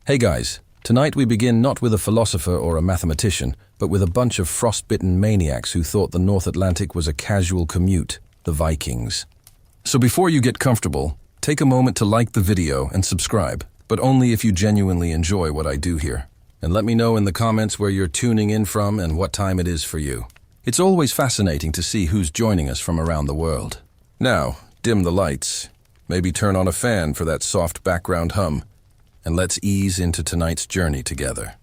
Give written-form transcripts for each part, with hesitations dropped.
Hey guys, tonight we begin not with a philosopher or a mathematician, but with a bunch of frostbitten maniacs who thought the North Atlantic was a casual commute, the Vikings. So before you get comfortable, take a moment to like the video and subscribe, but only if you genuinely enjoy what I do here. And let me know in the comments where you're tuning in from and what time it is for you. It's always fascinating to see who's joining us from around the world. Now, dim the lights, maybe turn on a fan for that soft background hum, and let's ease into tonight's journey together.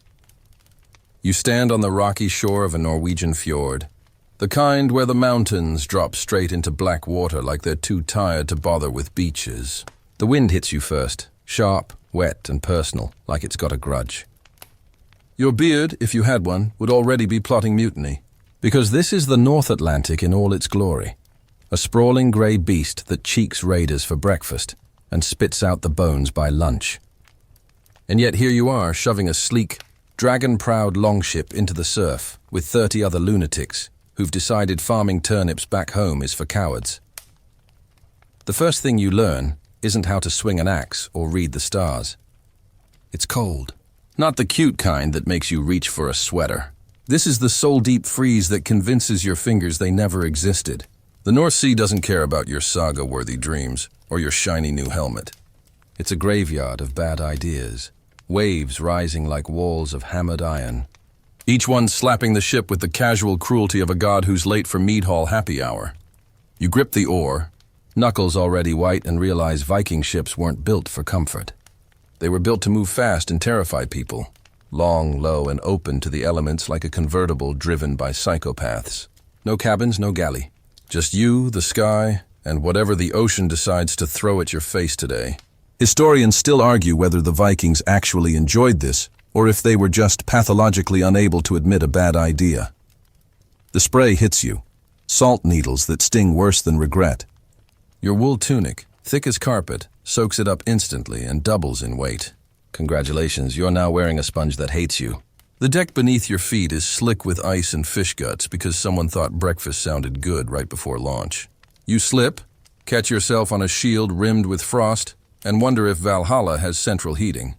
You stand on the rocky shore of a Norwegian fjord, the kind where the mountains drop straight into black water like they're too tired to bother with beaches. The wind hits you first, sharp, wet, and personal, like it's got a grudge. Your beard, if you had one, would already be plotting mutiny, because this is the North Atlantic in all its glory. A sprawling grey beast that cheeks raiders for breakfast and spits out the bones by lunch. And yet here you are, shoving a sleek, dragon-proud longship into the surf with 30 other lunatics who've decided farming turnips back home is for cowards. The first thing you learn isn't how to swing an axe or read the stars. It's cold. Not the cute kind that makes you reach for a sweater. This is the soul-deep freeze that convinces your fingers they never existed. The North Sea doesn't care about your saga-worthy dreams or your shiny new helmet. It's a graveyard of bad ideas, waves rising like walls of hammered iron, each one slapping the ship with the casual cruelty of a god who's late for mead hall happy hour. You grip the oar, knuckles already white, and realize Viking ships weren't built for comfort. They were built to move fast and terrify people, long, low, and open to the elements like a convertible driven by psychopaths. No cabins, no galley. Just you, the sky, and whatever the ocean decides to throw at your face today. Historians still argue whether the Vikings actually enjoyed this, or if they were just pathologically unable to admit a bad idea. The spray hits you, salt needles that sting worse than regret. Your wool tunic, thick as carpet, soaks it up instantly and doubles in weight. Congratulations, you're now wearing a sponge that hates you. The deck beneath your feet is slick with ice and fish guts because someone thought breakfast sounded good right before launch. You slip, catch yourself on a shield rimmed with frost, and wonder if Valhalla has central heating.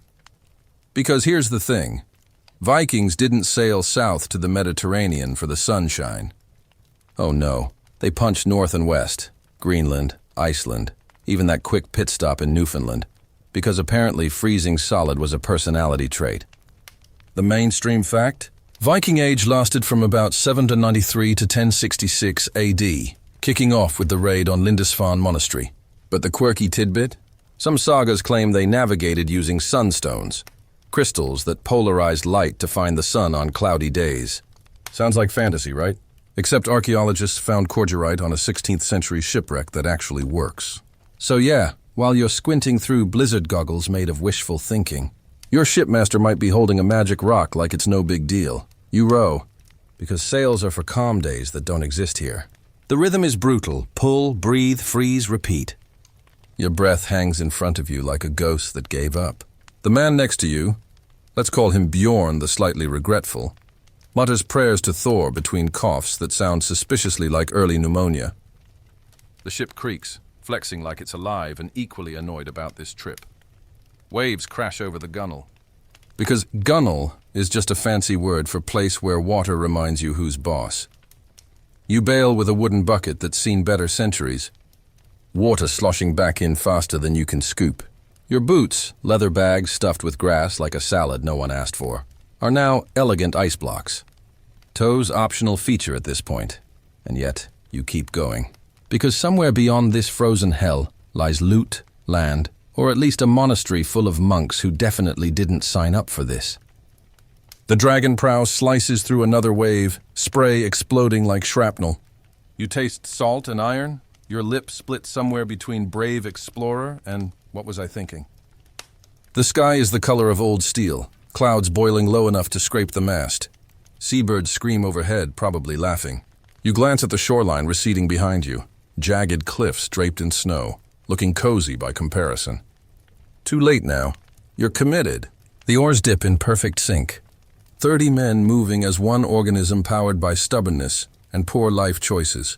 Because here's the thing, Vikings didn't sail south to the Mediterranean for the sunshine. Oh no, they punched north and west, Greenland, Iceland, even that quick pit stop in Newfoundland, because apparently freezing solid was a personality trait. The mainstream fact? Viking age lasted from about 793 to 1066 AD, kicking off with the raid on Lindisfarne Monastery. But the quirky tidbit? Some sagas claim they navigated using sunstones, crystals that polarized light to find the sun on cloudy days. Sounds like fantasy, right? Except archaeologists found cordierite on a 16th century shipwreck that actually works. So yeah, while you're squinting through blizzard goggles made of wishful thinking, your shipmaster might be holding a magic rock like it's no big deal. You row, because sails are for calm days that don't exist here. The rhythm is brutal. Pull, breathe, freeze, repeat. Your breath hangs in front of you like a ghost that gave up. The man next to you, let's call him Bjorn the slightly regretful, mutters prayers to Thor between coughs that sound suspiciously like early pneumonia. The ship creaks, flexing like it's alive and equally annoyed about this trip. Waves crash over the gunwale. Because gunwale is just a fancy word for place where water reminds you who's boss. You bail with a wooden bucket that's seen better centuries, water sloshing back in faster than you can scoop. Your boots, leather bags stuffed with grass like a salad no one asked for, are now elegant ice blocks. Toes optional feature at this point, and yet you keep going. Because somewhere beyond this frozen hell lies loot, land, or at least a monastery full of monks who definitely didn't sign up for this. The dragon prow slices through another wave, spray exploding like shrapnel. You taste salt and iron, your lip split somewhere between brave explorer and what was I thinking? The sky is the color of old steel, clouds boiling low enough to scrape the mast. Seabirds scream overhead, probably laughing. You glance at the shoreline receding behind you, jagged cliffs draped in snow, looking cozy by comparison. Too late now. You're committed. The oars dip in perfect sync. 30 men moving as one organism powered by stubbornness and poor life choices.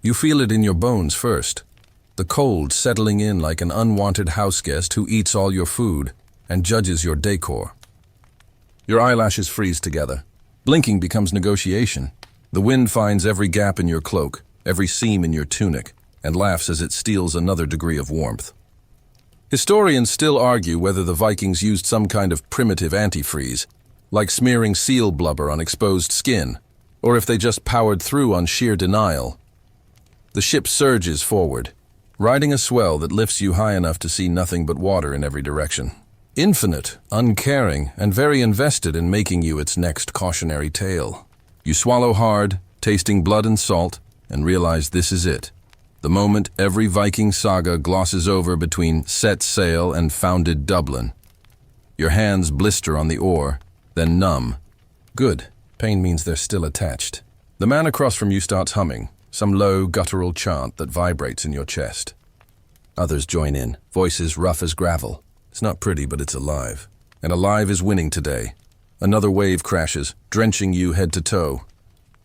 You feel it in your bones first, the cold settling in like an unwanted houseguest who eats all your food. and judges your decor. Your eyelashes freeze together. Blinking becomes negotiation. The wind finds every gap in your cloak, every seam in your tunic, and laughs as it steals another degree of warmth. Historians still argue whether the Vikings used some kind of primitive antifreeze, like smearing seal blubber on exposed skin, or if they just powered through on sheer denial. The ship surges forward, riding a swell that lifts you high enough to see nothing but water in every direction. Infinite, uncaring, and very invested in making you its next cautionary tale. You swallow hard, tasting blood and salt, and realize this is it. The moment every Viking saga glosses over between set sail and founded Dublin. Your hands blister on the oar, then numb. Good. Pain means they're still attached. The man across from you starts humming, some low, guttural chant that vibrates in your chest. Others join in, voices rough as gravel. It's not pretty, but it's alive. And alive is winning today. Another wave crashes, drenching you head to toe.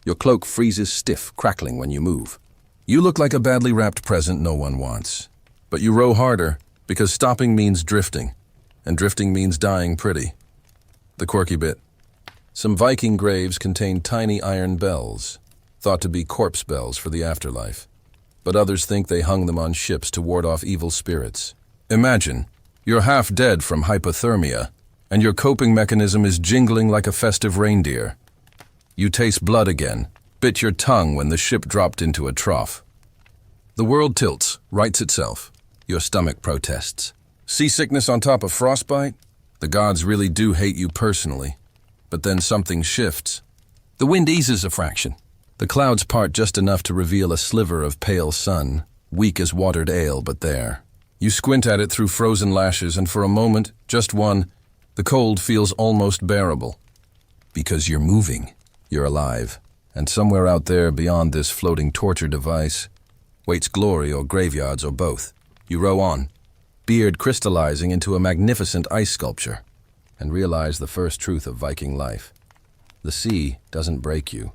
Your cloak freezes stiff, crackling when you move. You look like a badly wrapped present no one wants. But you row harder, because stopping means drifting, and drifting means dying pretty. The quirky bit. Some Viking graves contain tiny iron bells, thought to be corpse bells for the afterlife. But others think they hung them on ships to ward off evil spirits. Imagine, you're half dead from hypothermia, and your coping mechanism is jingling like a festive reindeer. You taste blood again, bit your tongue when the ship dropped into a trough. The world tilts, rights itself. Your stomach protests. Seasickness on top of frostbite? The gods really do hate you personally. But then something shifts. The wind eases a fraction. The clouds part just enough to reveal a sliver of pale sun, weak as watered ale, but there. You squint at it through frozen lashes, and for a moment, just one, the cold feels almost bearable. Because you're moving. You're alive. And somewhere out there beyond this floating torture device waits glory or graveyards or both. You row on, beard crystallizing into a magnificent ice sculpture, and realize the first truth of Viking life. The sea doesn't break you.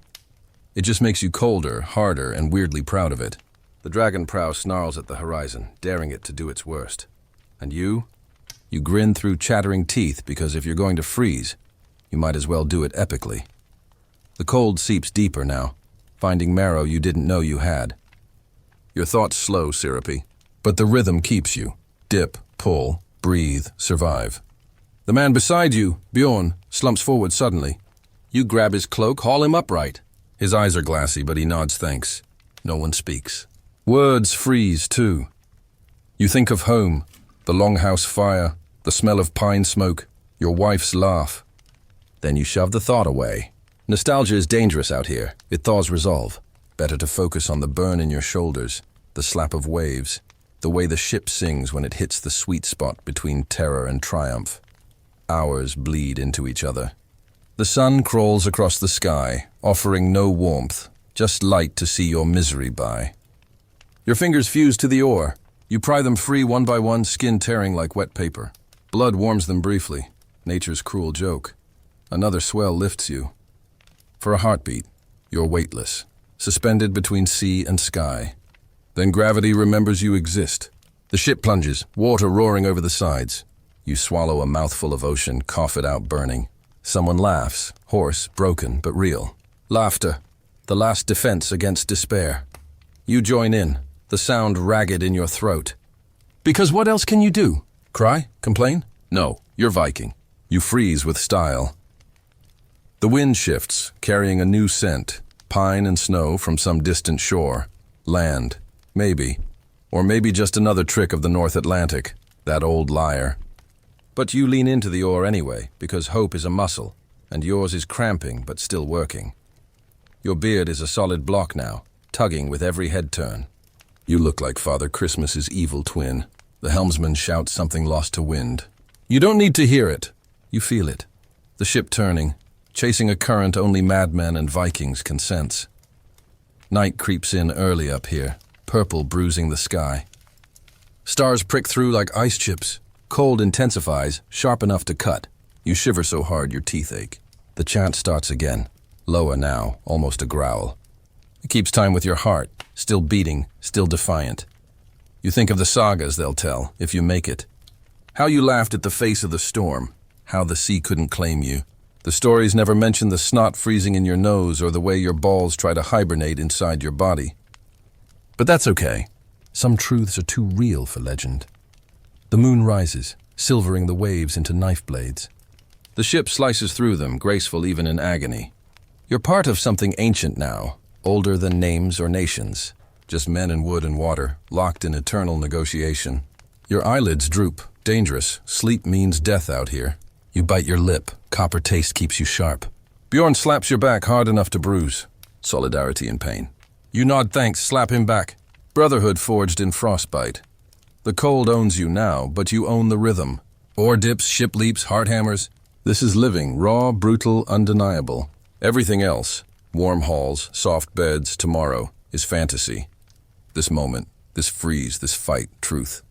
It just makes you colder, harder, and weirdly proud of it. The dragon prow snarls at the horizon, daring it to do its worst. And you? You grin through chattering teeth because if you're going to freeze, you might as well do it epically. The cold seeps deeper now, finding marrow you didn't know you had. Your thoughts slow, syrupy, but the rhythm keeps you. Dip, pull, breathe, survive. The man beside you, Bjorn, slumps forward suddenly. You grab his cloak, haul him upright. His eyes are glassy, but he nods thanks. No one speaks. Words freeze, too. You think of home, the longhouse fire, the smell of pine smoke, your wife's laugh. Then you shove the thought away. Nostalgia is dangerous out here. It thaws resolve. Better to focus on the burn in your shoulders, the slap of waves, the way the ship sings when it hits the sweet spot between terror and triumph. Hours bleed into each other. The sun crawls across the sky, offering no warmth, just light to see your misery by. Your fingers fuse to the oar. You pry them free one by one, skin tearing like wet paper. Blood warms them briefly. Nature's cruel joke. Another swell lifts you. For a heartbeat, you're weightless, suspended between sea and sky. Then gravity remembers you exist. The ship plunges, water roaring over the sides. You swallow a mouthful of ocean, cough it out burning. Someone laughs, hoarse, broken, but real. Laughter, the last defense against despair. You join in, the sound ragged in your throat. Because what else can you do? Cry? Complain? No, you're Viking. You freeze with style. The wind shifts, carrying a new scent, pine and snow from some distant shore. Land, maybe. Or maybe just another trick of the North Atlantic, that old liar. But you lean into the oar anyway, because hope is a muscle, and yours is cramping but still working. Your beard is a solid block now, tugging with every head turn. You look like Father Christmas's evil twin. The helmsman shouts something lost to wind. You don't need to hear it. You feel it. The ship turning, chasing a current only madmen and Vikings can sense. Night creeps in early up here, purple bruising the sky. Stars prick through like ice chips. Cold intensifies, sharp enough to cut. You shiver so hard your teeth ache. The chant starts again, lower now, almost a growl. It keeps time with your heart, still beating, still defiant. You think of the sagas they'll tell, if you make it. How you laughed at the face of the storm. How the sea couldn't claim you. The stories never mention the snot freezing in your nose or the way your balls try to hibernate inside your body. But that's okay. Some truths are too real for legend. The moon rises, silvering the waves into knife blades. The ship slices through them, graceful even in agony. You're part of something ancient now, older than names or nations. Just men and wood and water, locked in eternal negotiation. Your eyelids droop. Dangerous. Sleep means death out here. You bite your lip. Copper taste keeps you sharp. Bjorn slaps your back hard enough to bruise. Solidarity in pain. You nod thanks, slap him back. Brotherhood forged in frostbite. The cold owns you now, but you own the rhythm. Oar dips, ship leaps, heart hammers. This is living, raw, brutal, undeniable. Everything else, warm halls, soft beds, tomorrow, is fantasy. This moment, this freeze, this fight, truth.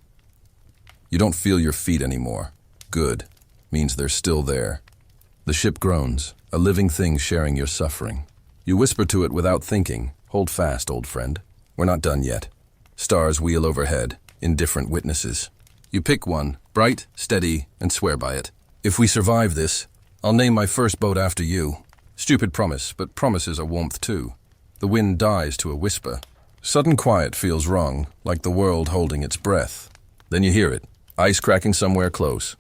You don't feel your feet anymore. Good. Means they're still there. The ship groans, a living thing sharing your suffering. You whisper to it without thinking. Hold fast, old friend. We're not done yet. Stars wheel overhead, indifferent witnesses. You pick one, bright, steady, and swear by it. If we survive this, I'll name my first boat after you. Stupid promise, but promises are warmth too. The wind dies to a whisper. Sudden quiet feels wrong, like the world holding its breath. Then you hear it, ice cracking somewhere close.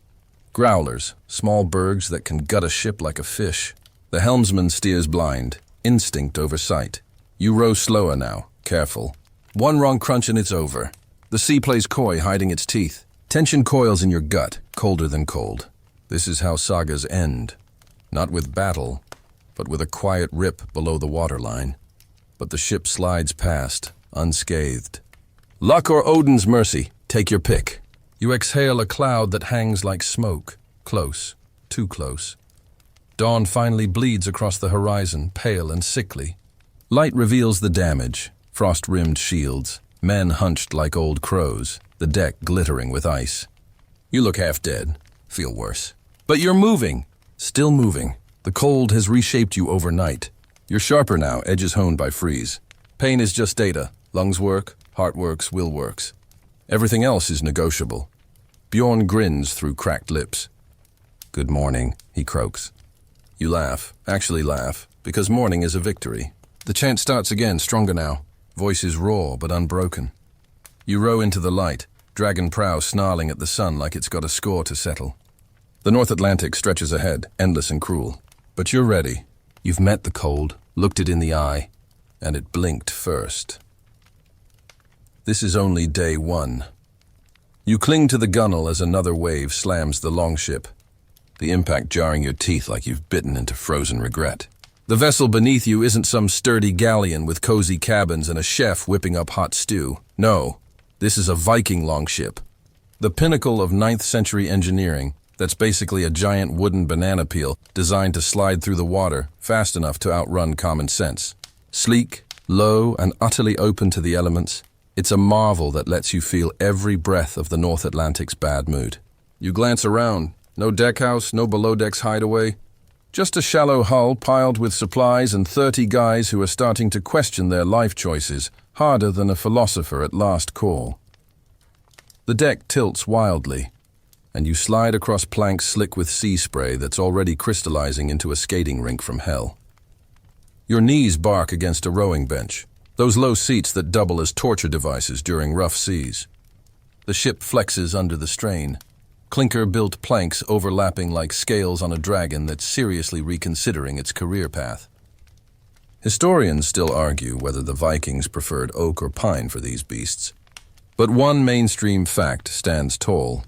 Growlers, small bergs that can gut a ship like a fish. The helmsman steers blind, instinct over sight. You row slower now, careful. One wrong crunch and it's over. The sea plays coy, hiding its teeth. Tension coils in your gut, colder than cold. This is how sagas end. Not with battle, but with a quiet rip below the waterline. But the ship slides past, unscathed. Luck or Odin's mercy, take your pick. You exhale a cloud that hangs like smoke, close, too close. Dawn finally bleeds across the horizon, pale and sickly. Light reveals the damage, frost-rimmed shields, men hunched like old crows, the deck glittering with ice. You look half dead, feel worse. But you're moving, still moving. The cold has reshaped you overnight. You're sharper now, edges honed by freeze. Pain is just data. Lungs work, heart works, will works. Everything else is negotiable. Bjorn grins through cracked lips. Good morning, he croaks. You laugh, actually laugh, because morning is a victory. The chant starts again, stronger now. Voice is raw but unbroken. You row into the light, dragon prow snarling at the sun like it's got a score to settle. The North Atlantic stretches ahead, endless and cruel. But you're ready. You've met the cold, looked it in the eye, and it blinked first. This is only day one. You cling to the gunwale as another wave slams the longship, the impact jarring your teeth like you've bitten into frozen regret. The vessel beneath you isn't some sturdy galleon with cozy cabins and a chef whipping up hot stew. No, this is a Viking longship, the pinnacle of 9th century engineering. That's basically a giant wooden banana peel designed to slide through the water fast enough to outrun common sense. Sleek, low, and utterly open to the elements, it's a marvel that lets you feel every breath of the North Atlantic's bad mood. You glance around. No deckhouse, no below-decks hideaway. Just a shallow hull piled with supplies and 30 guys who are starting to question their life choices, harder than a philosopher at last call. The deck tilts wildly, and you slide across planks slick with sea spray that's already crystallizing into a skating rink from hell. Your knees bark against a rowing bench, those low seats that double as torture devices during rough seas. The ship flexes under the strain, clinker-built planks overlapping like scales on a dragon that's seriously reconsidering its career path. Historians still argue whether the Vikings preferred oak or pine for these beasts. But one mainstream fact stands tall.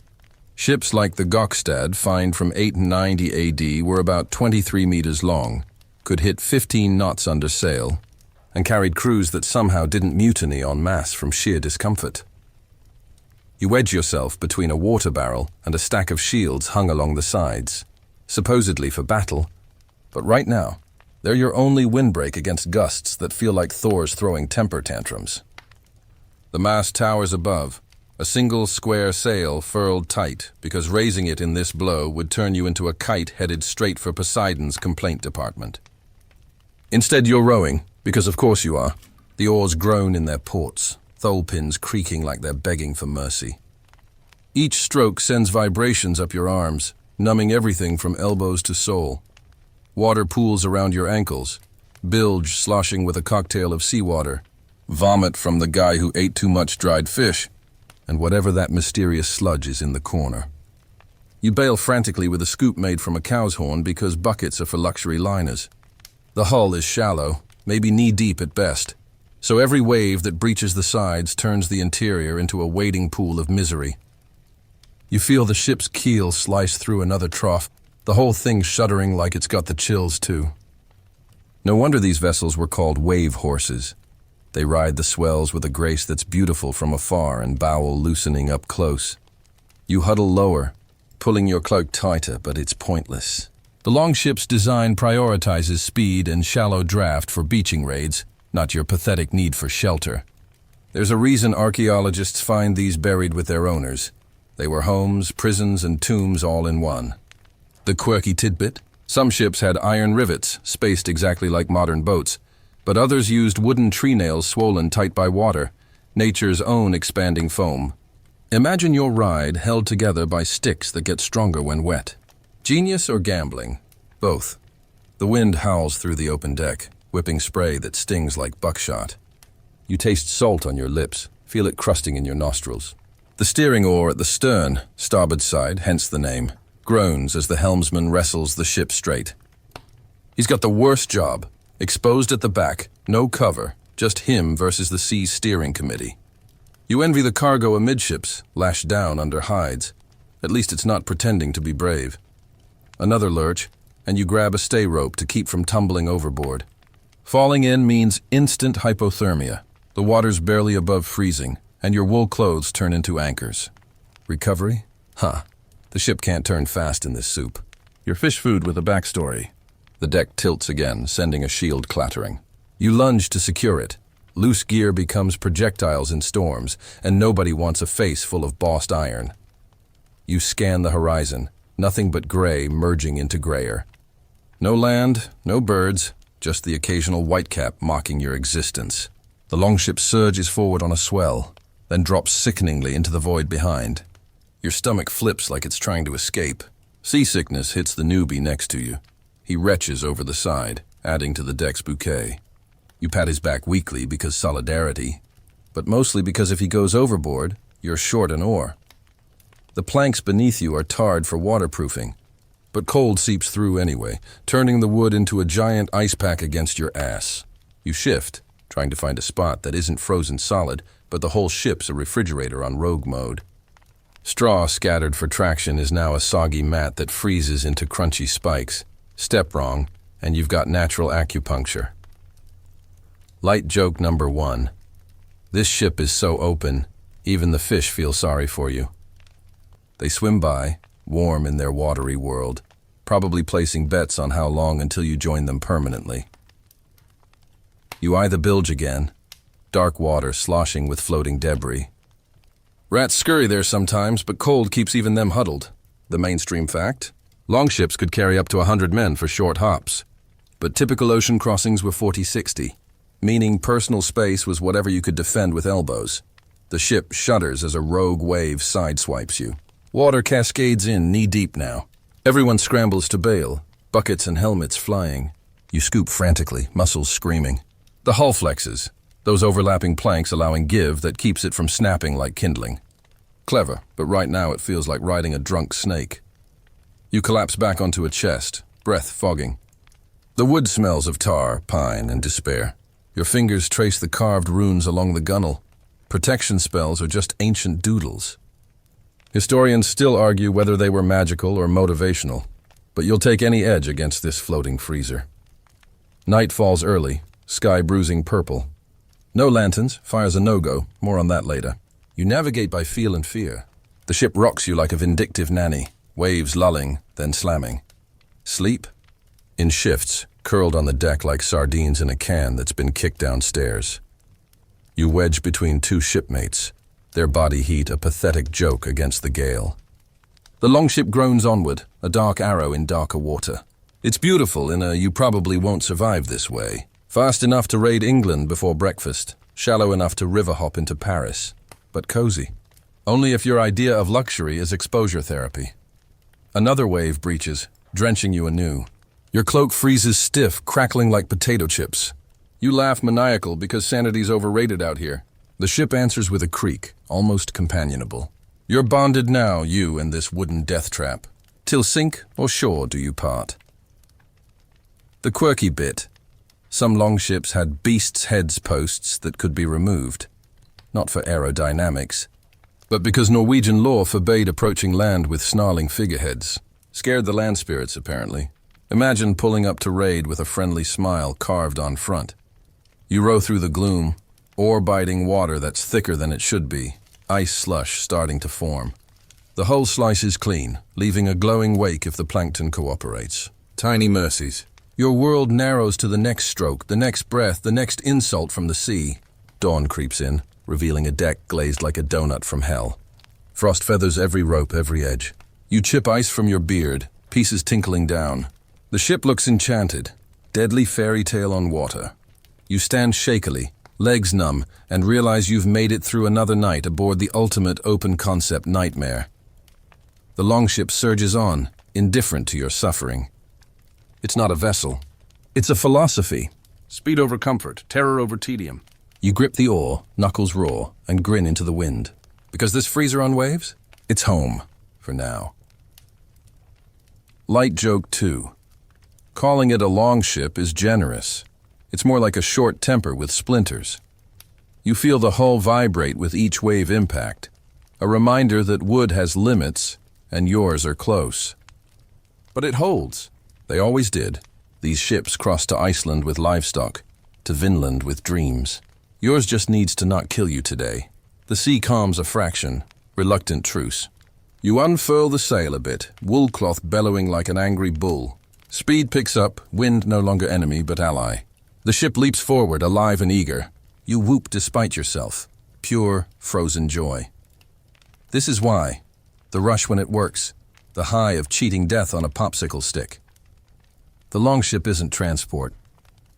Ships like the Gokstad, fined from 890 AD, were about 23 meters long, could hit 15 knots under sail, and carried crews that somehow didn't mutiny en masse from sheer discomfort. You wedge yourself between a water barrel and a stack of shields hung along the sides, supposedly for battle, but right now, they're your only windbreak against gusts that feel like Thor's throwing temper tantrums. The mast towers above, a single square sail furled tight, because raising it in this blow would turn you into a kite headed straight for Poseidon's complaint department. Instead, you're rowing, because of course you are. The oars groan in their ports, thole pins creaking like they're begging for mercy. Each stroke sends vibrations up your arms, numbing everything from elbows to sole. Water pools around your ankles, bilge sloshing with a cocktail of seawater, vomit from the guy who ate too much dried fish, and whatever that mysterious sludge is in the corner. You bail frantically with a scoop made from a cow's horn because buckets are for luxury liners. The hull is shallow, maybe knee-deep at best, so every wave that breaches the sides turns the interior into a wading pool of misery. You feel the ship's keel slice through another trough, the whole thing shuddering like it's got the chills too. No wonder these vessels were called wave horses. They ride the swells with a grace that's beautiful from afar and bowel loosening up close. You huddle lower, pulling your cloak tighter, but it's pointless. The longship's design prioritizes speed and shallow draft for beaching raids, not your pathetic need for shelter. There's a reason archaeologists find these buried with their owners. They were homes, prisons, and tombs all in one. The quirky tidbit? Some ships had iron rivets, spaced exactly like modern boats, but others used wooden tree nails swollen tight by water, nature's own expanding foam. Imagine your ride held together by sticks that get stronger when wet. Genius or gambling? Both. The wind howls through the open deck, whipping spray that stings like buckshot. You taste salt on your lips, feel it crusting in your nostrils. The steering oar at the stern, starboard side, hence the name, groans as the helmsman wrestles the ship straight. He's got the worst job, exposed at the back, no cover, just him versus the sea's steering committee. You envy the cargo amidships, lashed down under hides. At least it's not pretending to be brave. Another lurch, and you grab a stay rope to keep from tumbling overboard. Falling in means instant hypothermia. The water's barely above freezing, and your wool clothes turn into anchors. Recovery? Huh. The ship can't turn fast in this soup. You're fish food with a backstory. The deck tilts again, sending a shield clattering. You lunge to secure it. Loose gear becomes projectiles in storms, and nobody wants a face full of bossed iron. You scan the horizon, nothing but gray merging into grayer. No land, no birds, just the occasional whitecap mocking your existence. The longship surges forward on a swell, then drops sickeningly into the void behind. Your stomach flips like it's trying to escape. Seasickness hits the newbie next to you. He retches over the side, adding to the deck's bouquet. You pat his back weakly because solidarity, but mostly because if he goes overboard, you're short an oar. The planks beneath you are tarred for waterproofing, but cold seeps through anyway, turning the wood into a giant ice pack against your ass. You shift, trying to find a spot that isn't frozen solid, but the whole ship's a refrigerator on rogue mode. Straw scattered for traction is now a soggy mat that freezes into crunchy spikes. Step wrong, and you've got natural acupuncture. Light joke number 1. This ship is so open, even the fish feel sorry for you. They swim by, warm in their watery world, probably placing bets on how long until you join them permanently. You eye the bilge again, dark water sloshing with floating debris. Rats scurry there sometimes, but cold keeps even them huddled. The mainstream fact? Longships could carry up to 100 men for short hops, but typical ocean crossings were 40-60, meaning personal space was whatever you could defend with elbows. The ship shudders as a rogue wave sideswipes you. Water cascades in knee-deep now. Everyone scrambles to bail, buckets and helmets flying. You scoop frantically, muscles screaming. The hull flexes, those overlapping planks allowing give that keeps it from snapping like kindling. Clever, but right now it feels like riding a drunk snake. You collapse back onto a chest, breath fogging. The wood smells of tar, pine, and despair. Your fingers trace the carved runes along the gunwale. Protection spells are just ancient doodles. Historians still argue whether they were magical or motivational, but you'll take any edge against this floating freezer. Night falls early, sky bruising purple. No lanterns, fire's a no-go, more on that later. You navigate by feel and fear. The ship rocks you like a vindictive nanny, waves lulling, then slamming. Sleep? In shifts, curled on the deck like sardines in a can that's been kicked downstairs. You wedge between two shipmates, their body heat a pathetic joke against the gale. The longship groans onward, a dark arrow in darker water. It's beautiful in a you probably won't survive this way. Fast enough to raid England before breakfast, shallow enough to river hop into Paris, but cozy. Only if your idea of luxury is exposure therapy. Another wave breaches, drenching you anew. Your cloak freezes stiff, crackling like potato chips. You laugh maniacal because sanity's overrated out here. The ship answers with a creak, almost companionable. You're bonded now, you and this wooden death trap. Till sink or shore do you part. The quirky bit. Some longships had beasts' heads posts that could be removed. Not for aerodynamics, but because Norwegian law forbade approaching land with snarling figureheads. Scared the land spirits, apparently. Imagine pulling up to raid with a friendly smile carved on front. You row through the gloom, ore-biting water that's thicker than it should be, ice slush starting to form. The hull slices clean, leaving a glowing wake if the plankton cooperates. Tiny mercies. Your world narrows to the next stroke, the next breath, the next insult from the sea. Dawn creeps in, revealing a deck glazed like a donut from hell. Frost feathers every rope, every edge. You chip ice from your beard, pieces tinkling down. The ship looks enchanted, deadly fairy tale on water. You stand shakily, legs numb, and realize you've made it through another night aboard the ultimate open-concept nightmare. The longship surges on, indifferent to your suffering. It's not a vessel. It's a philosophy. Speed over comfort, terror over tedium. You grip the oar, knuckles raw, and grin into the wind. Because this freezer on waves? It's home, for now. Light joke 2. Calling it a longship is generous. It's more like a short temper with splinters. You feel the hull vibrate with each wave impact. A reminder that wood has limits, and yours are close. But it holds. They always did. These ships crossed to Iceland with livestock, to Vinland with dreams. Yours just needs to not kill you today. The sea calms a fraction, reluctant truce. You unfurl the sail a bit, wool cloth bellowing like an angry bull. Speed picks up, wind no longer enemy but ally. The ship leaps forward, alive and eager. You whoop despite yourself. Pure, frozen joy. This is why. The rush when it works. The high of cheating death on a popsicle stick. The longship isn't transport.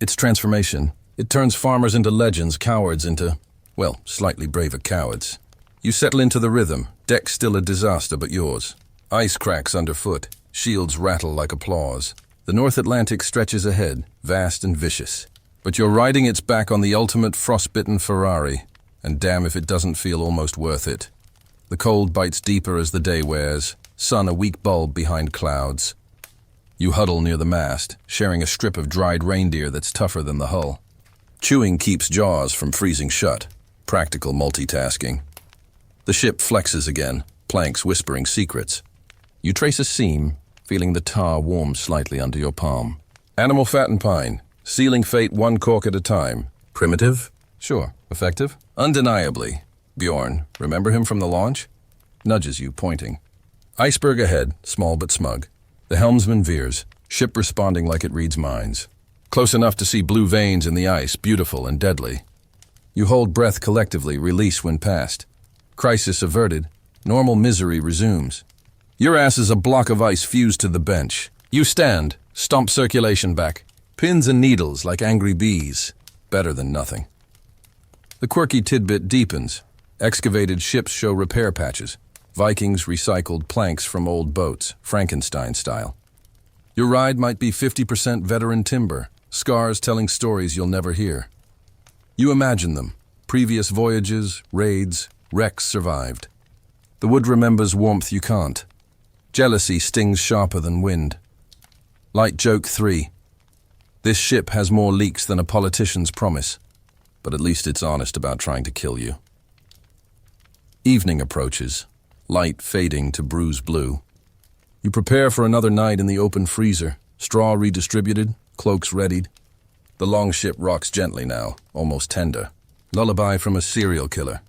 It's transformation. It turns farmers into legends, cowards into, well, slightly braver cowards. You settle into the rhythm, deck still a disaster but yours. Ice cracks underfoot, shields rattle like applause. The North Atlantic stretches ahead, vast and vicious. But you're riding its back on the ultimate frostbitten Ferrari, and damn if it doesn't feel almost worth it. The cold bites deeper as the day wears, sun a weak bulb behind clouds. You huddle near the mast, sharing a strip of dried reindeer that's tougher than the hull. Chewing keeps jaws from freezing shut. Practical multitasking. The ship flexes again, planks whispering secrets. You trace a seam, feeling the tar warm slightly under your palm. Animal fat and pine, sealing fate one cork at a time. Primitive? Sure. Effective? Undeniably. Bjorn, remember him from the launch? Nudges you, pointing. Iceberg ahead, small but smug. The helmsman veers, ship responding like it reads minds. Close enough to see blue veins in the ice, beautiful and deadly. You hold breath collectively, release when past. Crisis averted, normal misery resumes. Your ass is a block of ice fused to the bench. You stand, stomp circulation back. Pins and needles like angry bees. Better than nothing. The quirky tidbit deepens. Excavated ships show repair patches. Vikings recycled planks from old boats, Frankenstein style. Your ride might be 50% veteran timber, scars telling stories you'll never hear. You imagine them. Previous voyages, raids, wrecks survived. The wood remembers warmth you can't. Jealousy stings sharper than wind. Light joke 3. This ship has more leaks than a politician's promise, but at least it's honest about trying to kill you. Evening approaches, light fading to bruise blue. You prepare for another night in the open freezer, straw redistributed, cloaks readied. The longship rocks gently now, almost tender. Lullaby from a serial killer.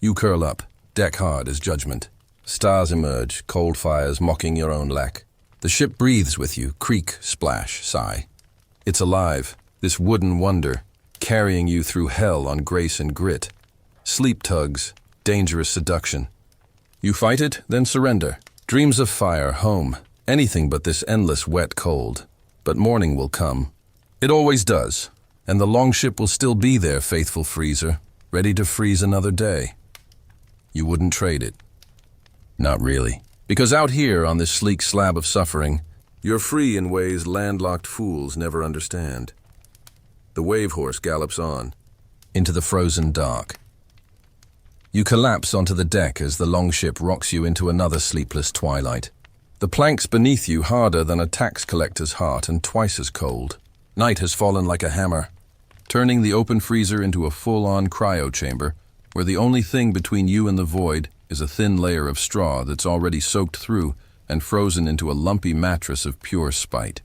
You curl up, deck hard as judgment. Stars emerge, cold fires mocking your own lack. The ship breathes with you, creak, splash, sigh. It's alive, this wooden wonder, carrying you through hell on grace and grit. Sleep tugs, dangerous seduction. You fight it, then surrender. Dreams of fire, home, anything but this endless wet cold. But morning will come. It always does, and the longship will still be there, faithful freezer, ready to freeze another day. you wouldn't trade it. Not really. Because out here on this sleek slab of suffering, you're free in ways landlocked fools never understand. The wave horse gallops on, into the frozen dark. You collapse onto the deck as the longship rocks you into another sleepless twilight. The planks beneath you harder than a tax collector's heart and twice as cold. Night has fallen like a hammer, turning the open freezer into a full-on cryo chamber, where the only thing between you and the void is a thin layer of straw that's already soaked through and frozen into a lumpy mattress of pure spite.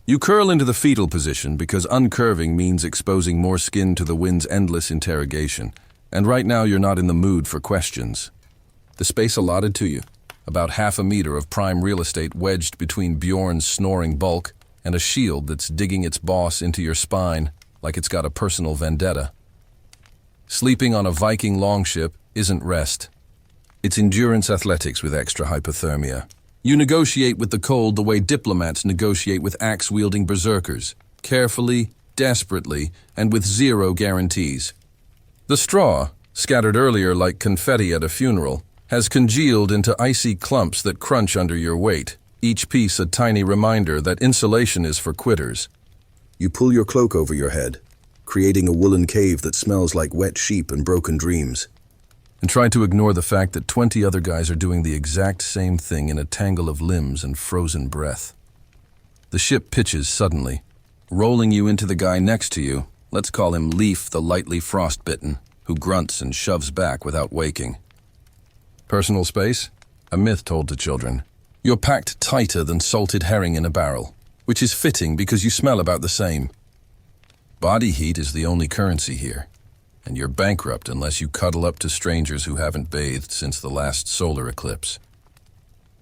You curl into the fetal position because uncurving means exposing more skin to the wind's endless interrogation, and right now you're not in the mood for questions. The space allotted to you, about half a meter of prime real estate wedged between Bjorn's snoring bulk and a shield that's digging its boss into your spine like it's got a personal vendetta. Sleeping on a Viking longship isn't rest. It's endurance athletics with extra hypothermia. You negotiate with the cold the way diplomats negotiate with axe-wielding berserkers, carefully, desperately, and with zero guarantees. The straw, scattered earlier like confetti at a funeral, has congealed into icy clumps that crunch under your weight, each piece a tiny reminder that insulation is for quitters. You pull your cloak over your head, creating a woolen cave that smells like wet sheep and broken dreams, and try to ignore the fact that 20 other guys are doing the exact same thing in a tangle of limbs and frozen breath. The ship pitches suddenly, rolling you into the guy next to you. Let's call him Leaf the lightly frostbitten, who grunts and shoves back without waking. Personal space? A myth told to children. You're packed tighter than salted herring in a barrel, which is fitting because you smell about the same. Body heat is the only currency here, and you're bankrupt unless you cuddle up to strangers who haven't bathed since the last solar eclipse.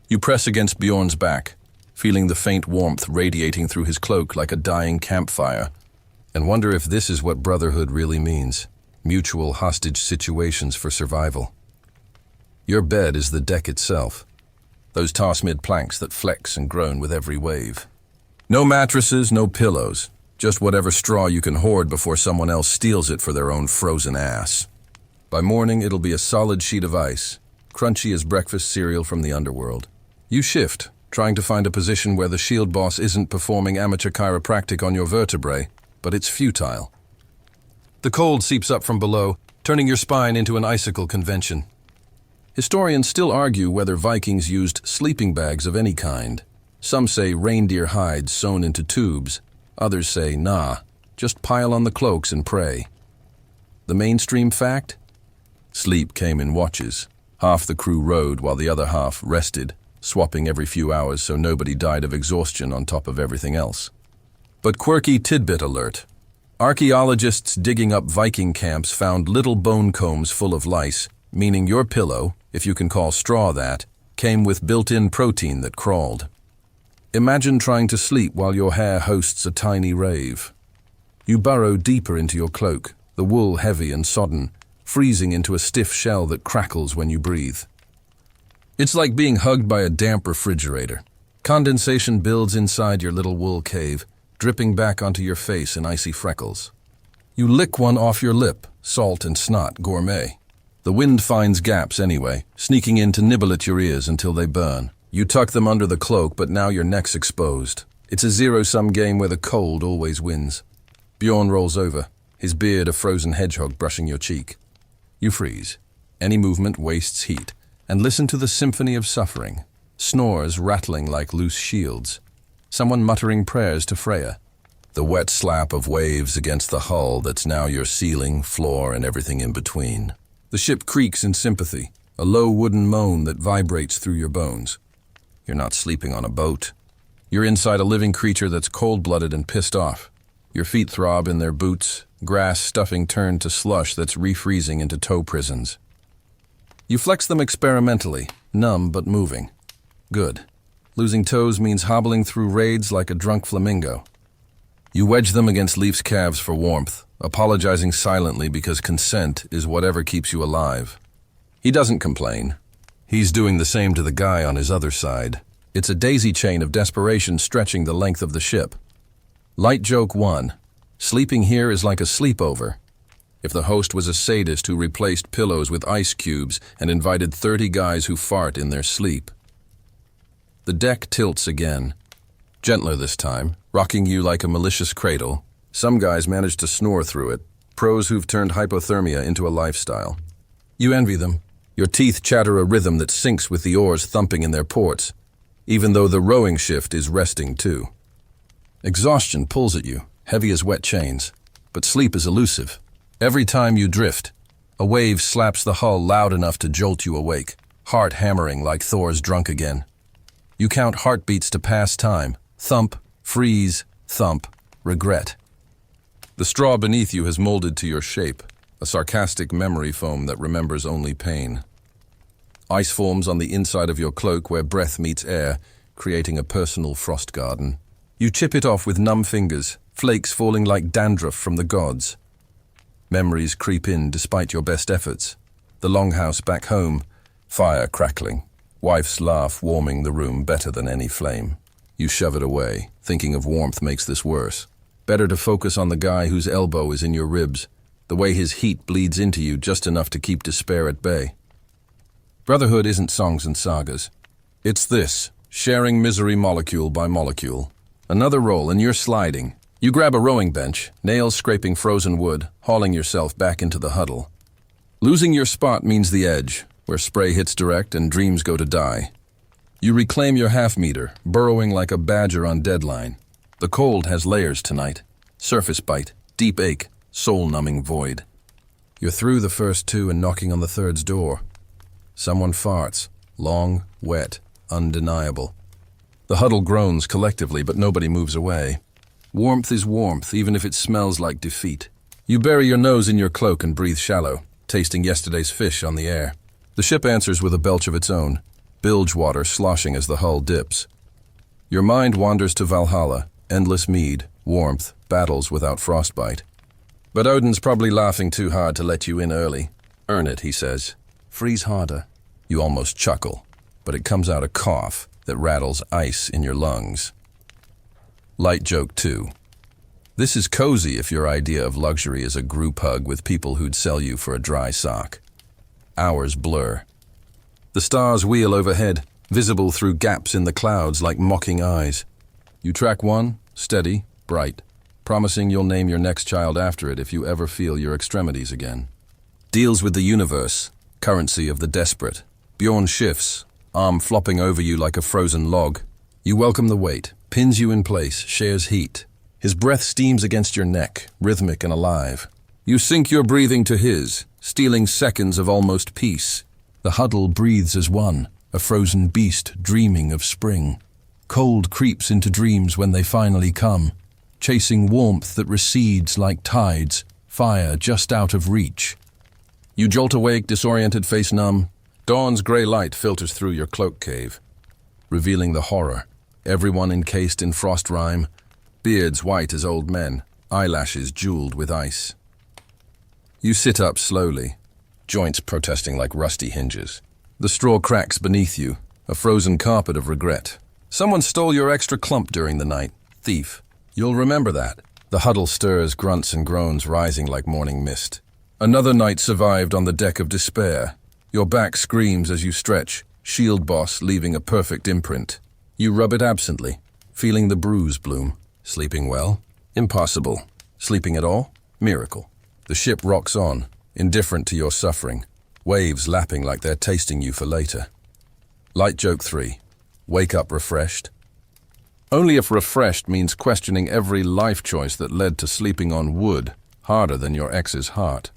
You press against Bjorn's back, feeling the faint warmth radiating through his cloak like a dying campfire, and wonder if this is what brotherhood really means, mutual hostage situations for survival. Your bed is the deck itself, those toss-mid planks that flex and groan with every wave. No mattresses, no pillows, just whatever straw you can hoard before someone else steals it for their own frozen ass. By morning, it'll be a solid sheet of ice, crunchy as breakfast cereal from the underworld. You shift, trying to find a position where the shield boss isn't performing amateur chiropractic on your vertebrae, but it's futile. The cold seeps up from below, turning your spine into an icicle convention. Historians still argue whether Vikings used sleeping bags of any kind. Some say reindeer hides sewn into tubes. Others say, nah, just pile on the cloaks and pray. The mainstream fact? Sleep came in watches. Half the crew rode while the other half rested, swapping every few hours so nobody died of exhaustion on top of everything else. But quirky tidbit alert. Archaeologists digging up Viking camps found little bone combs full of lice, meaning your pillow, if you can call straw that, came with built-in protein that crawled. Imagine trying to sleep while your hair hosts a tiny rave. You burrow deeper into your cloak, the wool heavy and sodden, freezing into a stiff shell that crackles when you breathe. It's like being hugged by a damp refrigerator. Condensation builds inside your little wool cave, dripping back onto your face in icy freckles. You lick one off your lip, salt and snot gourmet. The wind finds gaps anyway, sneaking in to nibble at your ears until they burn. You tuck them under the cloak, but now your neck's exposed. It's a zero-sum game where the cold always wins. Bjorn rolls over, his beard a frozen hedgehog brushing your cheek. You freeze. Any movement wastes heat, and listen to the symphony of suffering. Snores rattling like loose shields. Someone muttering prayers to Freya. The wet slap of waves against the hull that's now your ceiling, floor, and everything in between. The ship creaks in sympathy, a low wooden moan that vibrates through your bones. You're not sleeping on a boat. You're inside a living creature that's cold-blooded and pissed off. Your feet throb in their boots, grass stuffing turned to slush that's refreezing into toe prisons. You flex them experimentally, numb but moving. Good. Losing toes means hobbling through raids like a drunk flamingo. You wedge them against Leaf's calves for warmth, apologizing silently because consent is whatever keeps you alive. He doesn't complain. He's doing the same to the guy on his other side. It's a daisy chain of desperation stretching the length of the ship. Light joke 1. Sleeping here is like a sleepover. if the host was a sadist who replaced pillows with ice cubes and invited 30 guys who fart in their sleep. The deck tilts again, gentler this time, rocking you like a malicious cradle. Some guys manage to snore through it, pros who've turned hypothermia into a lifestyle. You envy them. Your teeth chatter a rhythm that syncs with the oars thumping in their ports, even though the rowing shift is resting too. Exhaustion pulls at you, heavy as wet chains, but sleep is elusive. Every time you drift, a wave slaps the hull loud enough to jolt you awake, heart hammering like Thor's drunk again. You count heartbeats to pass time, thump, freeze, thump, regret. The straw beneath you has molded to your shape, a sarcastic memory foam that remembers only pain. Ice forms on the inside of your cloak where breath meets air, creating a personal frost garden. You chip it off with numb fingers, flakes falling like dandruff from the gods. Memories creep in despite your best efforts. The longhouse back home, fire crackling, wife's laugh warming the room better than any flame. You shove it away, thinking of warmth makes this worse. Better to focus on the guy whose elbow is in your ribs, the way his heat bleeds into you just enough to keep despair at bay. Brotherhood isn't songs and sagas. It's this, sharing misery molecule by molecule. Another roll and you're sliding. You grab a rowing bench, nails scraping frozen wood, hauling yourself back into the huddle. Losing your spot means the edge, where spray hits direct and dreams go to die. You reclaim your half-meter, burrowing like a badger on deadline. The cold has layers tonight. Surface bite, deep ache, soul-numbing void. You're through the first two and knocking on the third's door. Someone farts, long, wet, undeniable. The huddle groans collectively, but nobody moves away. Warmth is warmth, even if it smells like defeat. You bury your nose in your cloak and breathe shallow, tasting yesterday's fish on the air. The ship answers with a belch of its own, bilge water sloshing as the hull dips. Your mind wanders to Valhalla, endless mead, warmth, battles without frostbite. But Odin's probably laughing too hard to let you in early. Earn it, he says. Freeze harder. You almost chuckle, but it comes out a cough that rattles ice in your lungs. Light joke 2. This is cozy if your idea of luxury is a group hug with people who'd sell you for a dry sock. Hours blur. The stars wheel overhead, visible through gaps in the clouds like mocking eyes. You track one, steady, bright, promising you'll name your next child after it if you ever feel your extremities again. Deals with the universe, currency of the desperate. Bjorn shifts, arm flopping over you like a frozen log. You welcome the weight, pins you in place, shares heat. His breath steams against your neck, rhythmic and alive. You sync your breathing to his, stealing seconds of almost peace. The huddle breathes as one, a frozen beast dreaming of spring. Cold creeps into dreams when they finally come, chasing warmth that recedes like tides, fire just out of reach. You jolt awake, disoriented, face numb. Dawn's gray light filters through your cloak cave, revealing the horror. Everyone encased in frost rime, beards white as old men, eyelashes jeweled with ice. You sit up slowly, joints protesting like rusty hinges. The straw cracks beneath you, a frozen carpet of regret. Someone stole your extra clump during the night. Thief. You'll remember that. The huddle stirs, grunts and groans rising like morning mist. Another night survived on the deck of despair. Your back screams as you stretch, shield boss leaving a perfect imprint. You rub it absently, feeling the bruise bloom. Sleeping well? Impossible. Sleeping at all? Miracle. The ship rocks on, indifferent to your suffering, waves lapping like they're tasting you for later. Light joke 3. Wake up refreshed? Only if refreshed means questioning every life choice that led to sleeping on wood, harder than your ex's heart.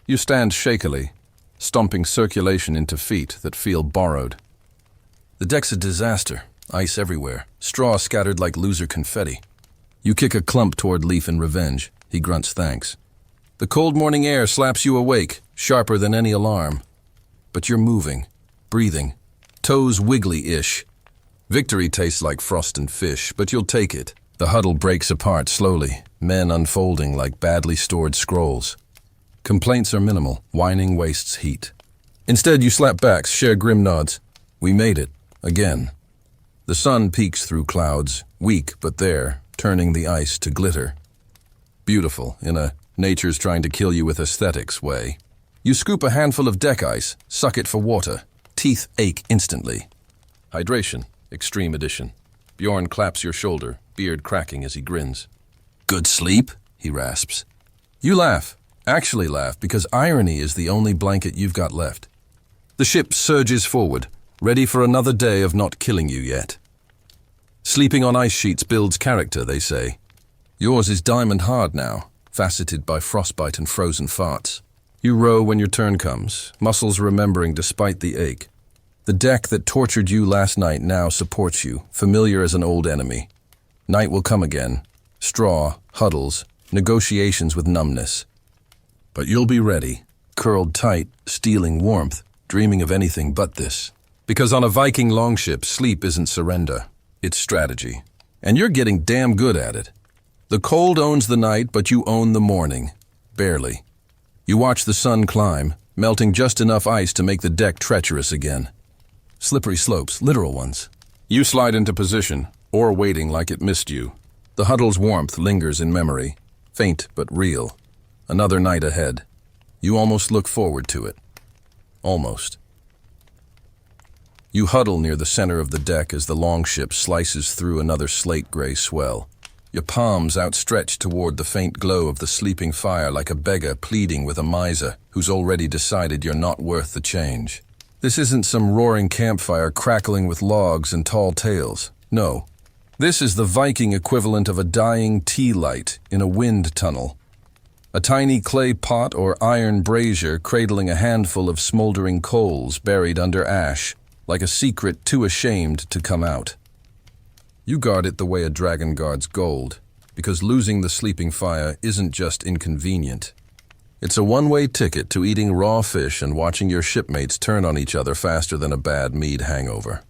You stand shakily, stomping circulation into feet that feel borrowed. The deck's a disaster, ice everywhere, straw scattered like loser confetti. You kick a clump toward Leaf in revenge. He grunts thanks. The cold morning air slaps you awake, sharper than any alarm. But you're moving, breathing, toes wiggly-ish. Victory tastes like frost and fish, but you'll take it. The huddle breaks apart slowly, men unfolding like badly stored scrolls. Complaints are minimal, whining wastes heat. Instead, you slap backs, share grim nods. We made it, again. The sun peeks through clouds, weak but there, turning the ice to glitter. Beautiful, in a Nature's trying to kill you with aesthetics way. You scoop a handful of deck ice, suck it for water. Teeth ache instantly. Hydration, extreme edition. Bjorn claps your shoulder, beard cracking as he grins. Good sleep? He rasps. You laugh, actually laugh, because irony is the only blanket you've got left. The ship surges forward, ready for another day of not killing you yet. Sleeping on ice sheets builds character, they say. Yours is diamond hard now, faceted by frostbite and frozen farts. You row when your turn comes, muscles remembering despite the ache. The deck that tortured you last night now supports you, familiar as an old enemy. Night will come again. Straw, huddles, negotiations with numbness. But you'll be ready, curled tight, stealing warmth, dreaming of anything but this. Because on a Viking longship, sleep isn't surrender, it's strategy. And you're getting damn good at it. The cold owns the night, but you own the morning. Barely. You watch the sun climb, melting just enough ice to make the deck treacherous again. Slippery slopes, literal ones. You slide into position, or waiting like it missed you. The huddle's warmth lingers in memory, faint but real. Another night ahead. You almost look forward to it. Almost. You huddle near the center of the deck as the longship slices through another slate-gray swell. Your palms outstretched toward the faint glow of the sleeping fire like a beggar pleading with a miser who's already decided you're not worth the change. This isn't some roaring campfire crackling with logs and tall tales. No. This is the Viking equivalent of a dying tea light in a wind tunnel. A tiny clay pot or iron brazier cradling a handful of smoldering coals buried under ash, like a secret too ashamed to come out. You guard it the way a dragon guards gold, because losing the sleeping fire isn't just inconvenient. It's a one-way ticket to eating raw fish and watching your shipmates turn on each other faster than a bad mead hangover.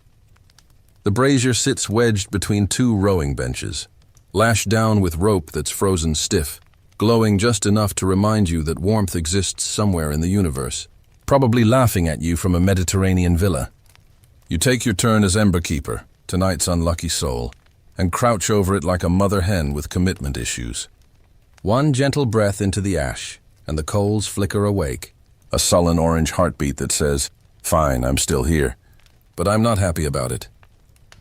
The brazier sits wedged between two rowing benches, lashed down with rope that's frozen stiff, glowing just enough to remind you that warmth exists somewhere in the universe, probably laughing at you from a Mediterranean villa. You take your turn as Ember Keeper, tonight's unlucky soul, and crouch over it like a mother hen with commitment issues. One gentle breath into the ash, and the coals flicker awake, a sullen orange heartbeat that says, "Fine, I'm still here, but I'm not happy about it."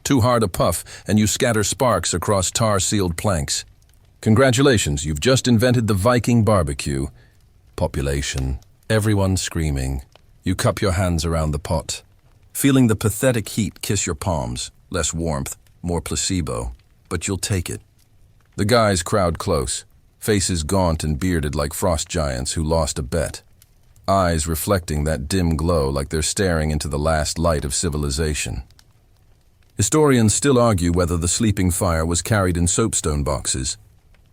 Too hard a puff, and you scatter sparks across tar-sealed planks. Congratulations, you've just invented the Viking barbecue. Population, everyone screaming. You cup your hands around the pot, feeling the pathetic heat kiss your palms, less warmth, more placebo, but you'll take it. The guys crowd close, faces gaunt and bearded like frost giants who lost a bet, eyes reflecting that dim glow like they're staring into the last light of civilization. Historians still argue whether the sleeping fire was carried in soapstone boxes,